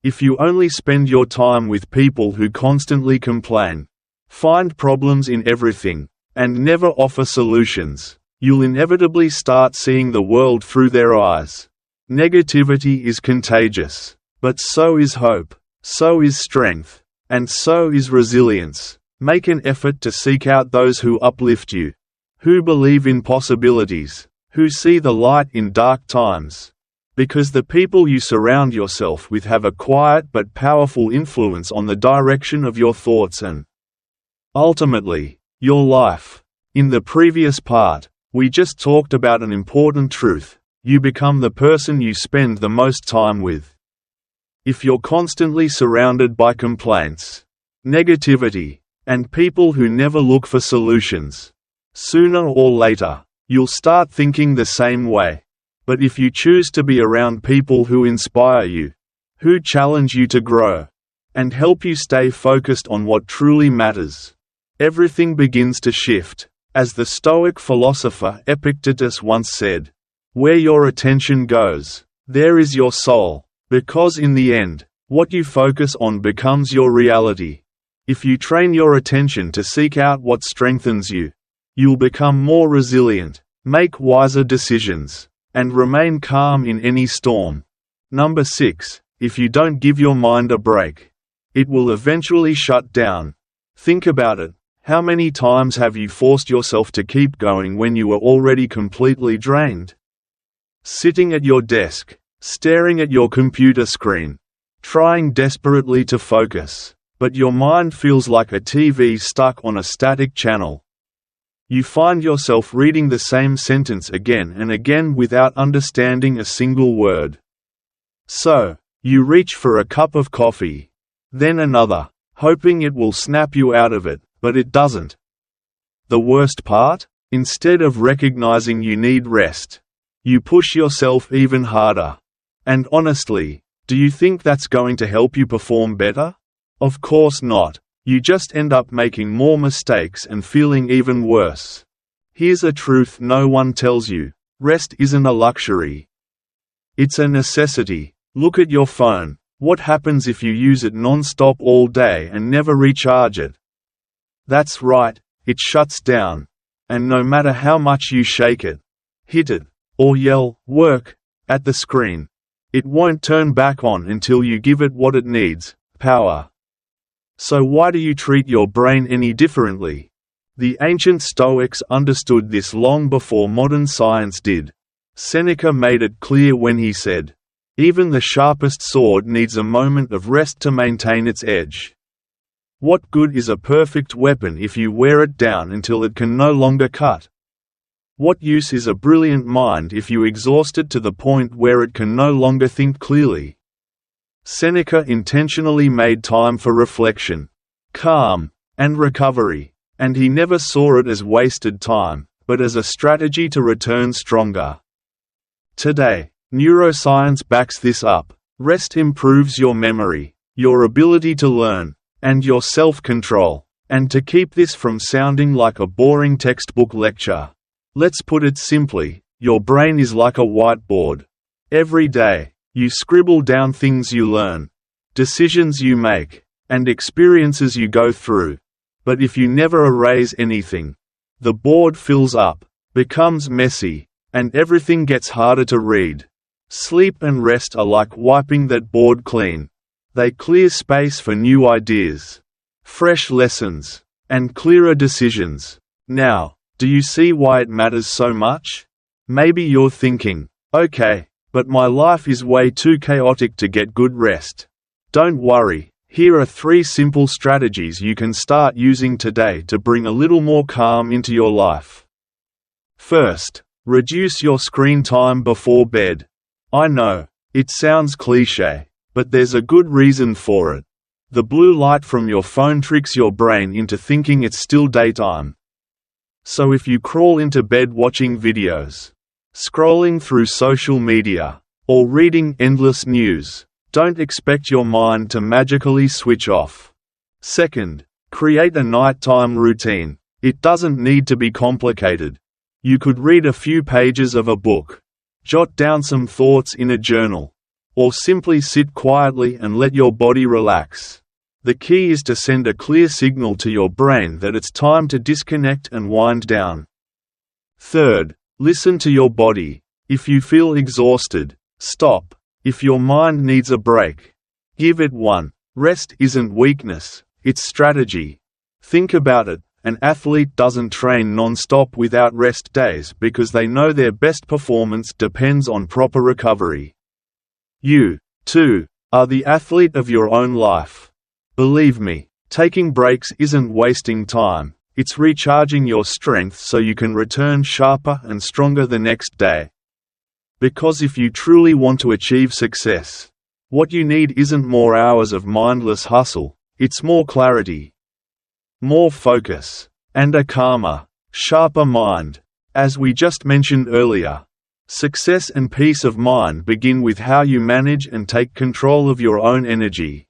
If you only spend your time with people who constantly complain, find problems in everything, and never offer solutions, you'll inevitably start seeing the world through their eyes. Negativity is contagious, but so is hope, so is strength, and so is resilience. Make an effort to seek out those who uplift you, who believe in possibilities, who see the light in dark times. Because the people you surround yourself with have a quiet but powerful influence on the direction of your thoughts and, ultimately, your life. In the previous part, we just talked about an important truth: you become the person you spend the most time with. If you're constantly surrounded by complaints, negativity, and people who never look for solutions, sooner or later, you'll start thinking the same way. But if you choose to be around people who inspire you, who challenge you to grow, and help you stay focused on what truly matters, everything begins to shift. As the Stoic philosopher Epictetus once said, "Where your attention goes, there is your soul," because in the end, what you focus on becomes your reality. If you train your attention to seek out what strengthens you, you'll become more resilient, make wiser decisions, and remain calm in any storm. Number 6. If you don't give your mind a break, it will eventually shut down. Think about it. How many times have you forced yourself to keep going when you were already completely drained? Sitting at your desk, staring at your computer screen, trying desperately to focus, but your mind feels like a TV stuck on a static channel. You find yourself reading the same sentence again and again without understanding a single word. So, you reach for a cup of coffee, then another, hoping it will snap you out of it, but it doesn't. The worst part? Instead of recognizing you need rest, you push yourself even harder. And honestly, do you think that's going to help you perform better? Of course not. You just end up making more mistakes and feeling even worse. Here's a truth no one tells you: rest isn't a luxury. It's a necessity. Look at your phone. What happens if you use it non-stop all day and never recharge it? That's right, it shuts down. And no matter how much you shake it, hit it, or yell, "Work," at the screen, it won't turn back on until you give it what it needs: power. So why do you treat your brain any differently? The ancient Stoics understood this long before modern science did. Seneca made it clear when he said, "Even the sharpest sword needs a moment of rest to maintain its edge." What good is a perfect weapon if you wear it down until it can no longer cut? What use is a brilliant mind if you exhaust it to the point where it can no longer think clearly? Seneca intentionally made time for reflection, calm, and recovery, and he never saw it as wasted time, but as a strategy to return stronger. Today, neuroscience backs this up. Rest improves your memory, your ability to learn, and your self-control. And to keep this from sounding like a boring textbook lecture, let's put it simply: your brain is like a whiteboard. Every day, you scribble down things you learn, decisions you make, and experiences you go through. But if you never erase anything, the board fills up, becomes messy, and everything gets harder to read. Sleep and rest are like wiping that board clean. They clear space for new ideas, fresh lessons, and clearer decisions. Now, do you see why it matters so much? Maybe you're thinking, "Okay, but my life is way too chaotic to get good rest." Don't worry, here are 3 simple strategies you can start using today to bring a little more calm into your life. First, reduce your screen time before bed. I know, it sounds cliché, but there's a good reason for it. The blue light from your phone tricks your brain into thinking it's still daytime. So if you crawl into bed watching videos, scrolling through social media, or reading endless news, don't expect your mind to magically switch off. Second, create a nighttime routine. It doesn't need to be complicated. You could read a few pages of a book, jot down some thoughts in a journal, or simply sit quietly and let your body relax. The key is to send a clear signal to your brain that it's time to disconnect and wind down. Third, listen to your body. If you feel exhausted, stop. If your mind needs a break, give it one. Rest isn't weakness, it's strategy. Think about it. An athlete doesn't train non-stop without rest days because they know their best performance depends on proper recovery. You, too, are the athlete of your own life. Believe me, taking breaks isn't wasting time, It's recharging your strength so you can return sharper and stronger the next day. Because if you truly want to achieve success, what you need isn't more hours of mindless hustle, it's more clarity, more focus, and a calmer, sharper mind. As we just mentioned earlier, success and peace of mind begin with how you manage and take control of your own energy.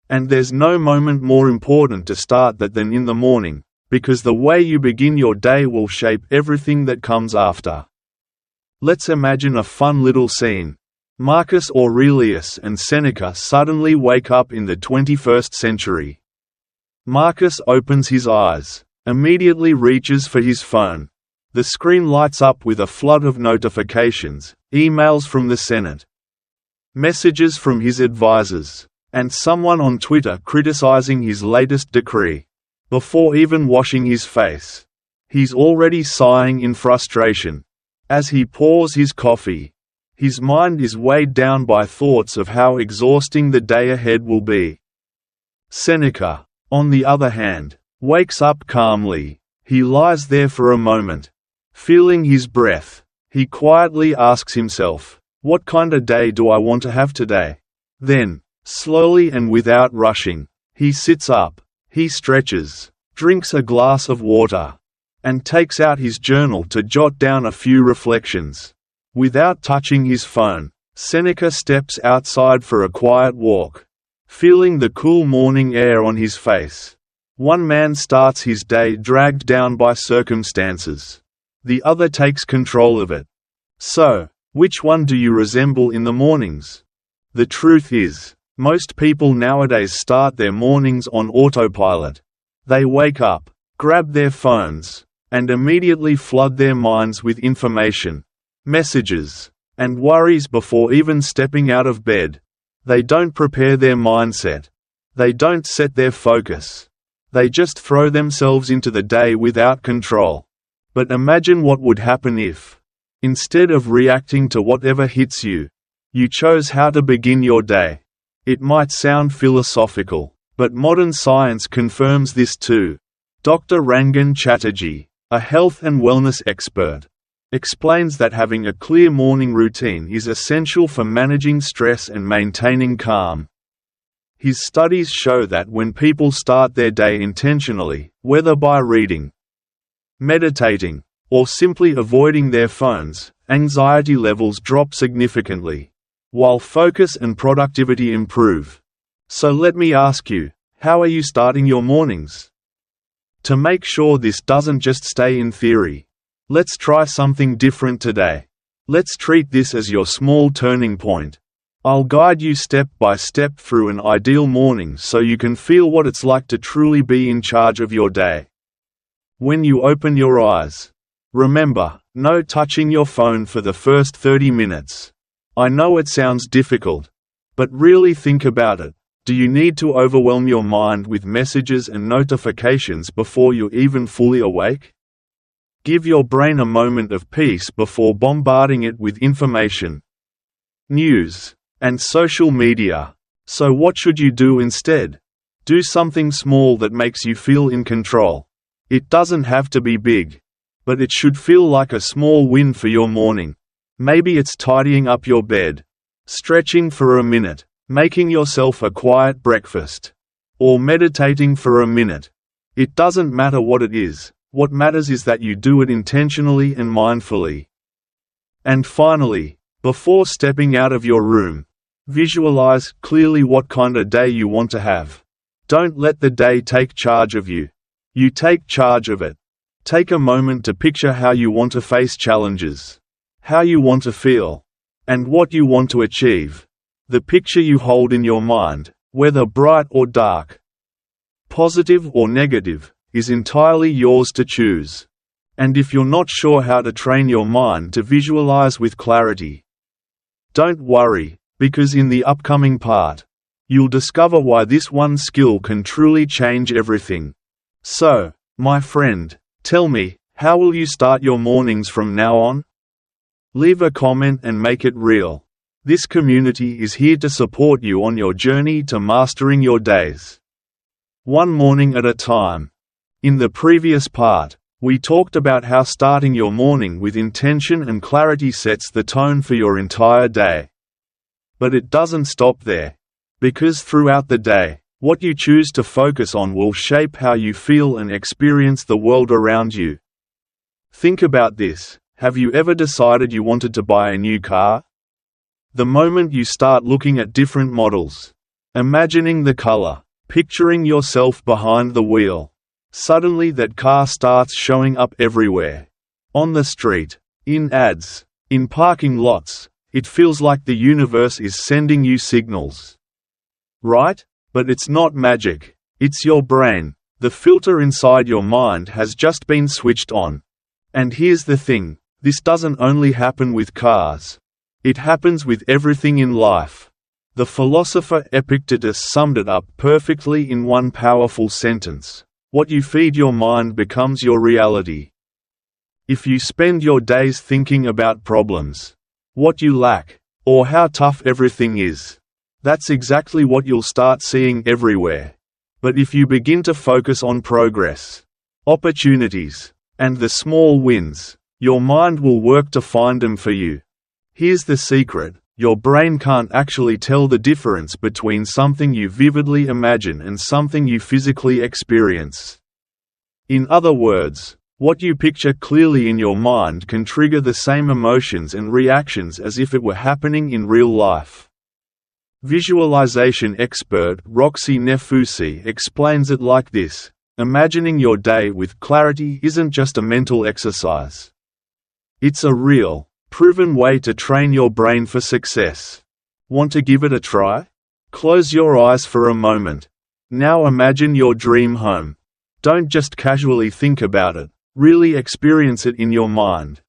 And there's no moment more important to start that than in the morning, because the way you begin your day will shape everything that comes after. Let's imagine a fun little scene. Marcus Aurelius and Seneca suddenly wake up in the 21st century. Marcus opens his eyes, immediately reaches for his phone. The screen lights up with a flood of notifications, emails from the Senate, messages from his advisors, and someone on Twitter criticizing his latest decree. Before even washing his face, he's already sighing in frustration. As he pours his coffee, his mind is weighed down by thoughts of how exhausting the day ahead will be. Seneca, on the other hand, wakes up calmly. He lies there for a moment, feeling his breath. He quietly asks himself, "What kind of day do I want to have today?" Then, slowly and without rushing, he sits up, he stretches, drinks a glass of water, and takes out his journal to jot down a few reflections. Without touching his phone, Seneca steps outside for a quiet walk, feeling the cool morning air on his face. One man starts his day dragged down by circumstances. The other takes control of it. So, which one do you resemble in the mornings? The truth is, most people nowadays start their mornings on autopilot. They wake up, grab their phones, and immediately flood their minds with information, messages, and worries before even stepping out of bed. They don't prepare their mindset. They don't set their focus. They just throw themselves into the day without control. But imagine what would happen if, instead of reacting to whatever hits you, you chose how to begin your day. It might sound philosophical, but modern science confirms this too. Dr. Rangan Chatterjee, a health and wellness expert, explains that having a clear morning routine is essential for managing stress and maintaining calm. His studies show that when people start their day intentionally, whether by reading, meditating, or simply avoiding their phones, anxiety levels drop significantly, while focus and productivity improve. So let me ask you, how are you starting your mornings? To make sure this doesn't just stay in theory, let's try something different today. Let's treat this as your small turning point. I'll guide you step by step through an ideal morning so you can feel what it's like to truly be in charge of your day. When you open your eyes, remember, no touching your phone for the first 30 minutes. I know it sounds difficult, but really think about it. Do you need to overwhelm your mind with messages and notifications before you're even fully awake? Give your brain a moment of peace before bombarding it with information, news, and social media. So what should you do instead? Do something small that makes you feel in control. It doesn't have to be big, but it should feel like a small win for your morning. Maybe it's tidying up your bed, stretching for a minute, making yourself a quiet breakfast, or meditating for a minute. It doesn't matter what it is. What matters is that you do it intentionally and mindfully. And finally, before stepping out of your room, visualize clearly what kind of day you want to have. Don't let the day take charge of you. You take charge of it. Take a moment to picture how you want to face challenges, how you want to feel, and what you want to achieve. The picture you hold in your mind, whether bright or dark, positive or negative, is entirely yours to choose. And if you're not sure how to train your mind to visualize with clarity, don't worry, because in the upcoming part, you'll discover why this one skill can truly change everything. So, my friend, tell me, how will you start your mornings from now on? Leave a comment and make it real. This community is here to support you on your journey to mastering your days, one morning at a time. In the previous part, we talked about how starting your morning with intention and clarity sets the tone for your entire day. But it doesn't stop there. Because throughout the day, what you choose to focus on will shape how you feel and experience the world around you. Think about this. Have you ever decided you wanted to buy a new car? The moment you start looking at different models, imagining the color, picturing yourself behind the wheel, suddenly that car starts showing up everywhere. On the street, in ads, in parking lots. It feels like the universe is sending you signals. Right? But it's not magic. It's your brain. The filter inside your mind has just been switched on. And here's the thing, this doesn't only happen with cars. It happens with everything in life. The philosopher Epictetus summed it up perfectly in one powerful sentence. What you feed your mind becomes your reality. If you spend your days thinking about problems, what you lack, or how tough everything is, that's exactly what you'll start seeing everywhere. But if you begin to focus on progress, opportunities, and the small wins, your mind will work to find them for you. Here's the secret, your brain can't actually tell the difference between something you vividly imagine and something you physically experience. In other words, what you picture clearly in your mind can trigger the same emotions and reactions as if it were happening in real life. Visualization expert Roxy Nefusi explains it like this: imagining your day with clarity isn't just a mental exercise. It's a real, proven way to train your brain for success. Want to give it a try? Close your eyes for a moment. Now imagine your dream home. Don't just casually think about it, really experience it in your mind.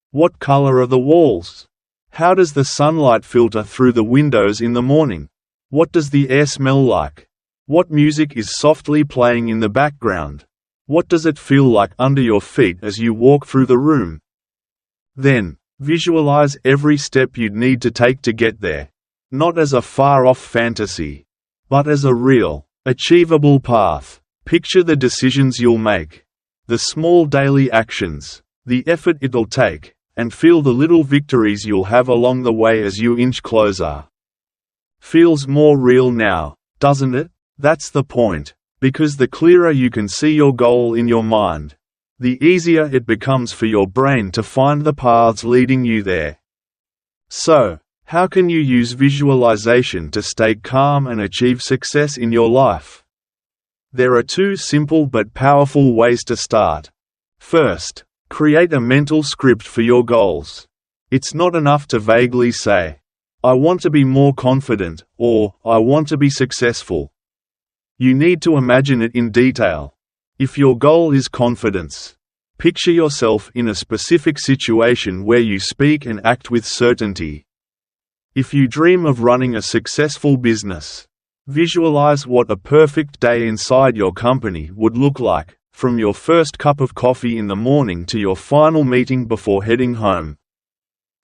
What color are the walls? How does the sunlight filter through the windows in the morning? What does the air smell like? What music is softly playing in the background? What does it feel like under your feet as you walk through the room? Then, visualize every step you'd need to take to get there. Not as a far-off fantasy, but as a real, achievable path. Picture the decisions you'll make, the small daily actions, the effort it'll take, and feel the little victories you'll have along the way as you inch closer. Feels more real now, doesn't it? That's the point. Because the clearer you can see your goal in your mind, the easier it becomes for your brain to find the paths leading you there. So, how can you use visualization to stay calm and achieve success in your life? There are two simple but powerful ways to start. First, create a mental script for your goals. It's not enough to vaguely say, "I want to be more confident," or "I want to be successful." You need to imagine it in detail. If your goal is confidence, picture yourself in a specific situation where you speak and act with certainty. If you dream of running a successful business, visualize what a perfect day inside your company would look like, from your first cup of coffee in the morning to your final meeting before heading home.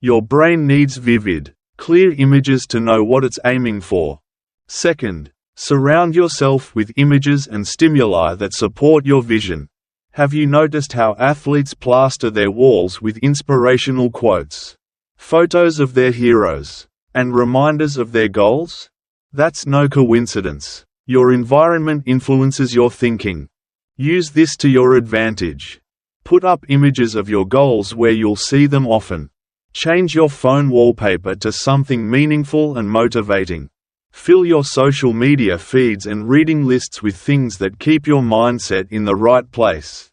Your brain needs vivid, clear images to know what it's aiming for. Second, surround yourself with images and stimuli that support your vision. Have you noticed how athletes plaster their walls with inspirational quotes, photos of their heroes, and reminders of their goals? That's no coincidence. Your environment influences your thinking. Use this to your advantage. Put up images of your goals where you'll see them often. Change your phone wallpaper to something meaningful and motivating. Fill your social media feeds and reading lists with things that keep your mindset in the right place.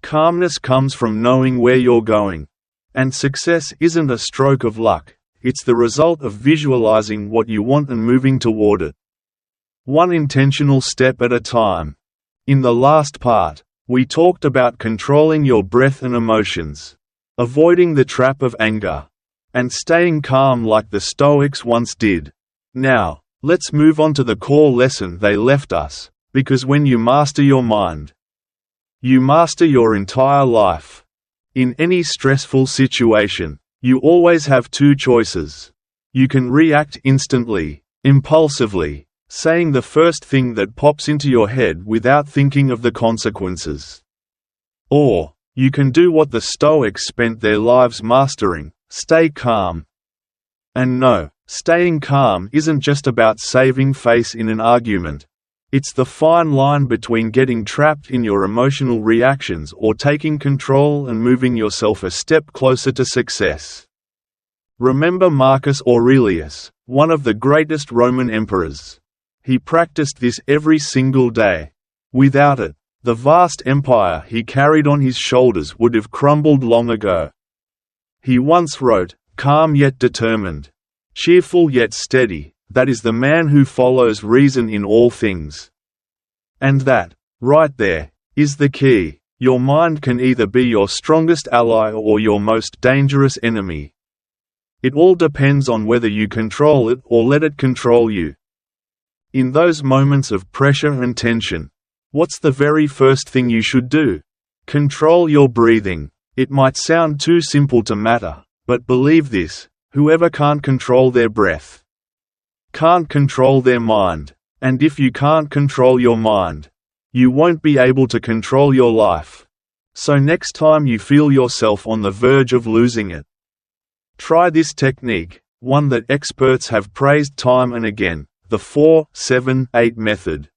Calmness comes from knowing where you're going. And success isn't a stroke of luck, it's the result of visualizing what you want and moving toward it. One intentional step at a time. In the last part, we talked about controlling your breath and emotions, avoiding the trap of anger, and staying calm like the Stoics once did. Now, let's move on to the core lesson they left us, because when you master your mind, you master your entire life. In any stressful situation, you always have two choices. You can react instantly, impulsively, saying the first thing that pops into your head without thinking of the consequences. Or, you can do what the Stoics spent their lives mastering: stay calm. And no, staying calm isn't just about saving face in an argument. It's the fine line between getting trapped in your emotional reactions or taking control and moving yourself a step closer to success. Remember Marcus Aurelius, one of the greatest Roman emperors. He practiced this every single day. Without it, the vast empire he carried on his shoulders would have crumbled long ago. He once wrote, "Calm yet determined, cheerful yet steady, that is the man who follows reason in all things." And that, right there, is the key. Your mind can either be your strongest ally or your most dangerous enemy. It all depends on whether you control it or let it control you. In those moments of pressure and tension, what's the very first thing you should do? Control your breathing. It might sound too simple to matter, but believe this: whoever can't control their breath can't control their mind. And if you can't control your mind, you won't be able to control your life. So next time you feel yourself on the verge of losing it, try this technique, one that experts have praised time and again: the 4-7-8 method.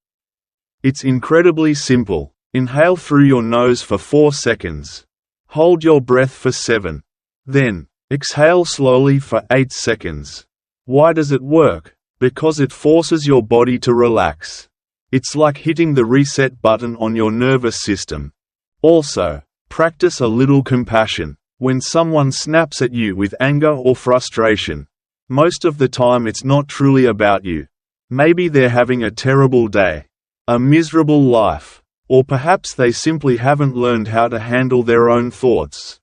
It's incredibly simple. Inhale through your nose for 4 seconds. Hold your breath for 7. Then, exhale slowly for 8 seconds. Why does it work? Because it forces your body to relax. It's like hitting the reset button on your nervous system. Also, practice a little compassion. When someone snaps at you with anger or frustration, most of the time it's not truly about you. Maybe they're having a terrible day, a miserable life, or perhaps they simply haven't learned how to handle their own thoughts.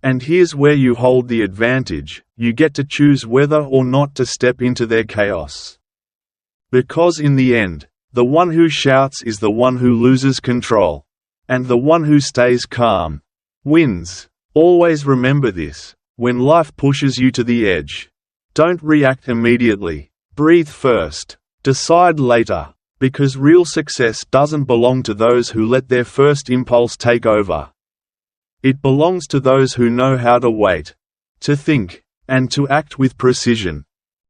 And here's where you hold the advantage: you get to choose whether or not to step into their chaos. Because in the end, the one who shouts is the one who loses control. And the one who stays calm wins. Always remember this: when life pushes you to the edge, don't react immediately. Breathe first. Decide later. Because real success doesn't belong to those who let their first impulse take over. It belongs to those who know how to wait, to think, and to act with precision.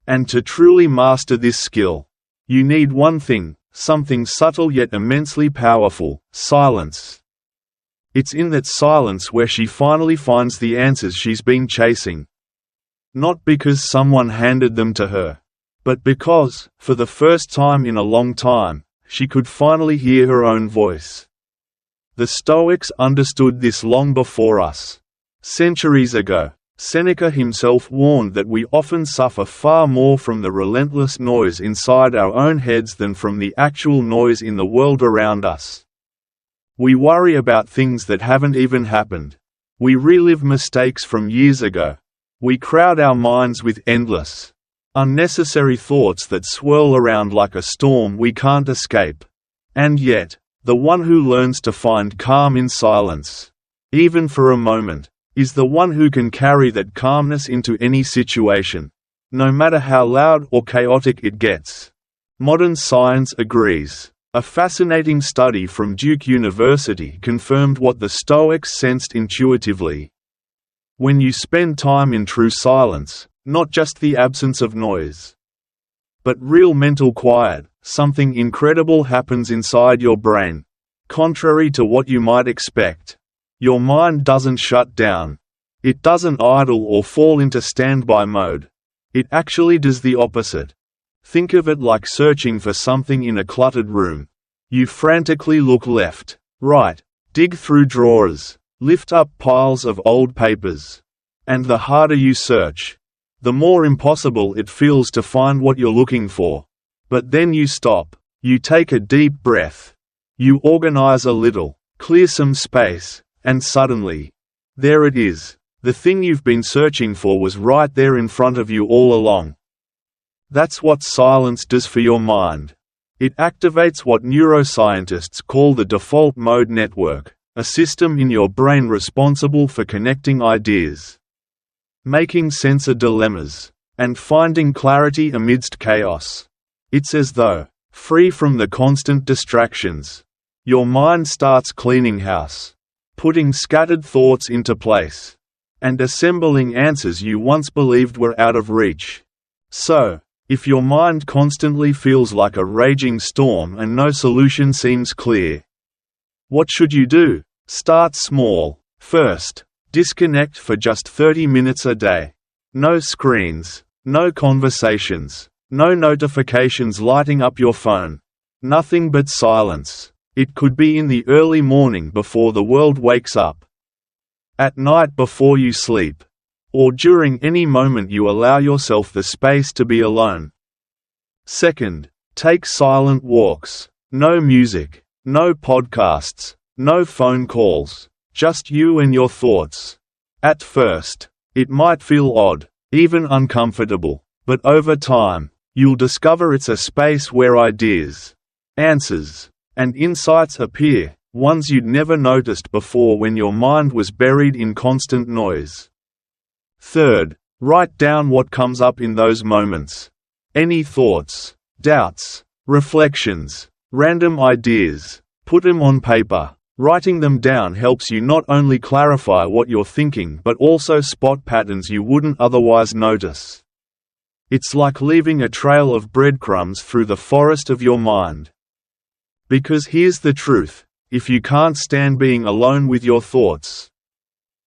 And to truly master this skill, you need one thing, something subtle yet immensely powerful: silence. It's in that silence where she finally finds the answers she's been chasing. Not because someone handed them to her, but because, for the first time in a long time, she could finally hear her own voice. The Stoics understood this long before us. Centuries ago, Seneca himself warned that we often suffer far more from the relentless noise inside our own heads than from the actual noise in the world around us. We worry about things that haven't even happened. We relive mistakes from years ago. We crowd our minds with endless, unnecessary thoughts that swirl around like a storm we can't escape. And yet, the one who learns to find calm in silence, even for a moment, is the one who can carry that calmness into any situation, no matter how loud or chaotic it gets. Modern science agrees. A fascinating study from Duke University confirmed what the Stoics sensed intuitively. When you spend time in true silence, not just the absence of noise, but real mental quiet, something incredible happens inside your brain. Contrary to what you might expect, your mind doesn't shut down. It doesn't idle or fall into standby mode. It actually does the opposite. Think of it like searching for something in a cluttered room. You frantically look left, right, dig through drawers, lift up piles of old papers. And the harder you search, the more impossible it feels to find what you're looking for. But then you stop, you take a deep breath, you organize a little, clear some space, and suddenly, there it is. The thing you've been searching for was right there in front of you all along. That's what silence does for your mind. It activates what neuroscientists call the default mode network, a system in your brain responsible for connecting ideas, making sense of dilemmas, and finding clarity amidst chaos. It's as though, free from the constant distractions, your mind starts cleaning house, putting scattered thoughts into place, and assembling answers you once believed were out of reach. So, if your mind constantly feels like a raging storm and no solution seems clear, what should you do? Start small. First, disconnect for just 30 minutes a day. No screens, no conversations, no notifications lighting up your phone. Nothing but silence. It could be in the early morning before the world wakes up, at night before you sleep, or during any moment you allow yourself the space to be alone. Second, take silent walks. No music, no podcasts, no phone calls, just you and your thoughts. At first, it might feel odd, even uncomfortable, but over time, you'll discover it's a space where ideas, answers, and insights appear, ones you'd never noticed before when your mind was buried in constant noise. Third, write down what comes up in those moments. Any thoughts, doubts, reflections, random ideas, put them on paper. Writing them down helps you not only clarify what you're thinking but also spot patterns you wouldn't otherwise notice. It's like leaving a trail of breadcrumbs through the forest of your mind. Because here's the truth, if you can't stand being alone with your thoughts,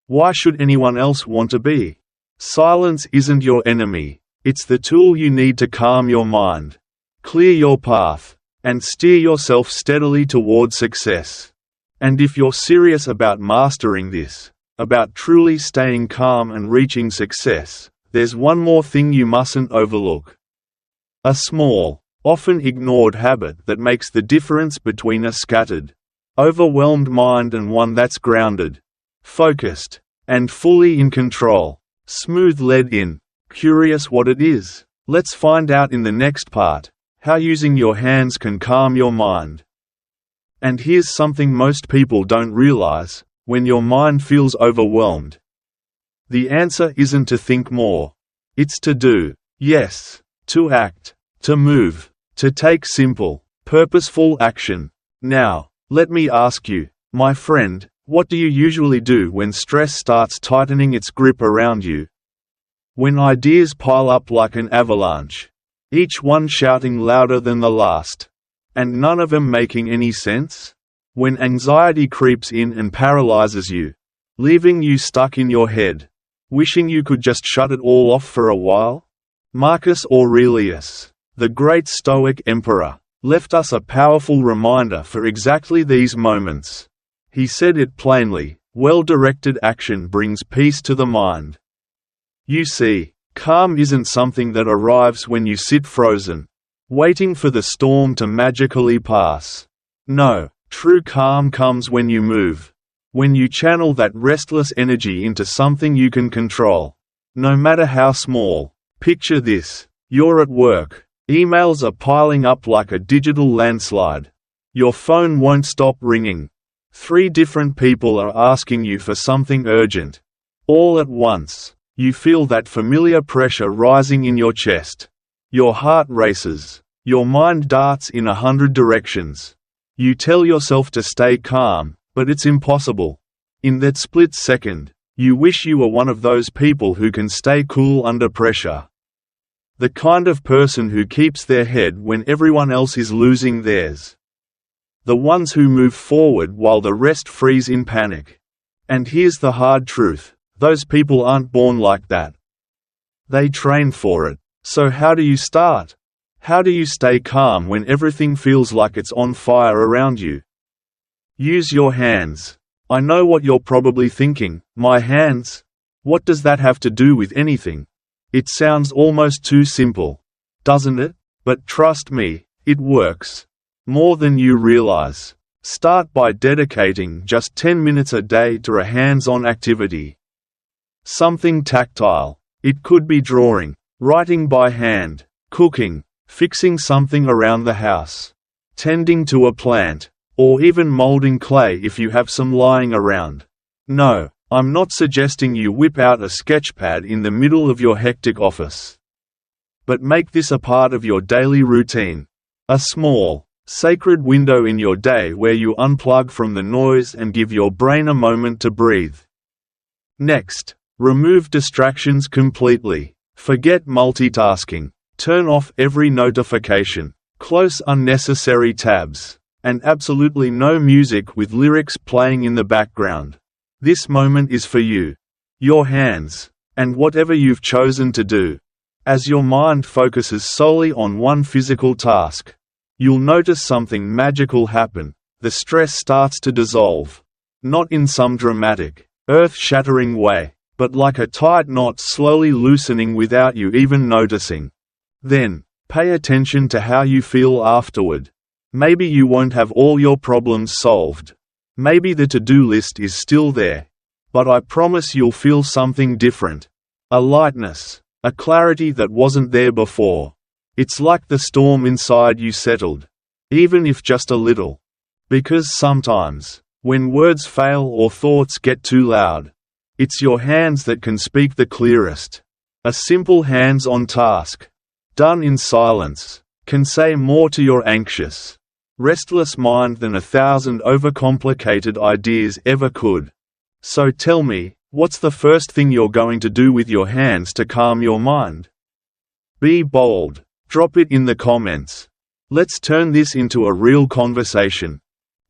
why should anyone else want to be? Silence isn't your enemy, it's the tool you need to calm your mind, clear your path, and steer yourself steadily toward success. And if you're serious about mastering this, about truly staying calm and reaching success, there's one more thing you mustn't overlook. A small, often ignored habit that makes the difference between a scattered, overwhelmed mind and one that's grounded, focused, and fully in control. Smooth lead in. Curious what it is? Let's find out in the next part, how using your hands can calm your mind. And here's something most people don't realize: when your mind feels overwhelmed, the answer isn't to think more. It's to do. Yes, to act, to move, to take simple, purposeful action. Now, let me ask you, my friend, what do you usually do when stress starts tightening its grip around you? When ideas pile up like an avalanche, each one shouting louder than the last, and none of them making any sense? When anxiety creeps in and paralyzes you, leaving you stuck in your head, wishing you could just shut it all off for a while? Marcus Aurelius, the great Stoic emperor, left us a powerful reminder for exactly these moments. He said it plainly: well-directed action brings peace to the mind. You see, calm isn't something that arrives when you sit frozen, waiting for the storm to magically pass. No, true calm comes when you move. When you channel that restless energy into something you can control, no matter how small. Picture this: you're at work, emails are piling up like a digital landslide. Your phone won't stop ringing. 3 different people are asking you for something urgent. All at once, you feel that familiar pressure rising in your chest. Your heart races. Your mind darts in 100 directions. You tell yourself to stay calm, but it's impossible. In that split second, you wish you were one of those people who can stay cool under pressure. The kind of person who keeps their head when everyone else is losing theirs. The ones who move forward while the rest freeze in panic. And here's the hard truth: those people aren't born like that. They train for it. So how do you start? How do you stay calm when everything feels like it's on fire around you? Use your hands. I know what you're probably thinking: my hands? What does that have to do with anything? It sounds almost too simple, doesn't it? But trust me, it works. More than you realize. Start by dedicating just 10 minutes a day to a hands-on activity. Something tactile. It could be drawing, writing by hand, cooking, fixing something around the house, tending to a plant, or even molding clay if you have some lying around. No, I'm not suggesting you whip out a sketchpad in the middle of your hectic office. But make this a part of your daily routine. A small, sacred window in your day where you unplug from the noise and give your brain a moment to breathe. Next, remove distractions completely. Forget multitasking. Turn off every notification. Close unnecessary tabs. And absolutely no music with lyrics playing in the background. This moment is for you, your hands, and whatever you've chosen to do. As your mind focuses solely on one physical task, you'll notice something magical happen. The stress starts to dissolve. Not in some dramatic, earth-shattering way, but like a tight knot slowly loosening without you even noticing. Then, pay attention to how you feel afterward. Maybe you won't have all your problems solved. Maybe the to-do list is still there. But I promise you'll feel something different. A lightness. A clarity that wasn't there before. It's like the storm inside you settled. Even if just a little. Because sometimes, when words fail or thoughts get too loud, it's your hands that can speak the clearest. A simple hands-on task, done in silence, can say more to your anxious, restless mind than 1,000 overcomplicated ideas ever could. So tell me, what's the first thing you're going to do with your hands to calm your mind? Be bold. Drop it in the comments. Let's turn this into a real conversation.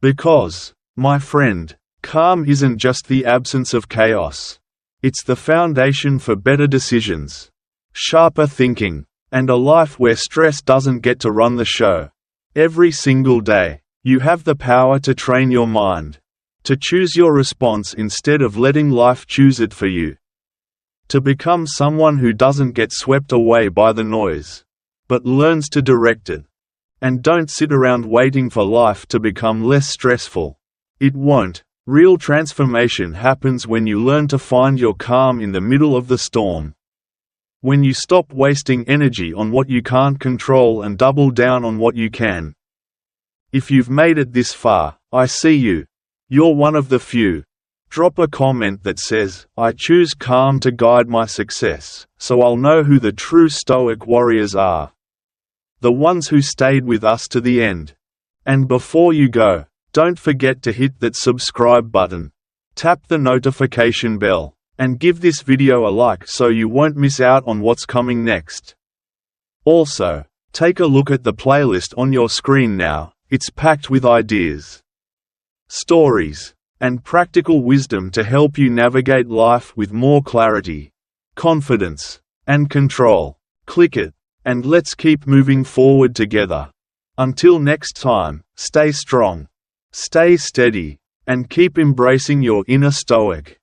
Because, my friend, calm isn't just the absence of chaos. It's the foundation for better decisions, sharper thinking, and a life where stress doesn't get to run the show. Every single day, you have the power to train your mind. To choose your response instead of letting life choose it for you. To become someone who doesn't get swept away by the noise, but learns to direct it. And don't sit around waiting for life to become less stressful. It won't. Real transformation happens when you learn to find your calm in the middle of the storm. When you stop wasting energy on what you can't control and double down on what you can. If you've made it this far, I see you. You're one of the few. Drop a comment that says, "I choose calm to guide my success," so I'll know who the true Stoic warriors are. The ones who stayed with us to the end. And before you go, don't forget to hit that subscribe button. Tap the notification bell, and give this video a like so you won't miss out on what's coming next. Also, take a look at the playlist on your screen now. It's packed with ideas, stories, and practical wisdom to help you navigate life with more clarity, confidence, and control. Click it, and let's keep moving forward together. Until next time, stay strong, stay steady, and keep embracing your inner Stoic.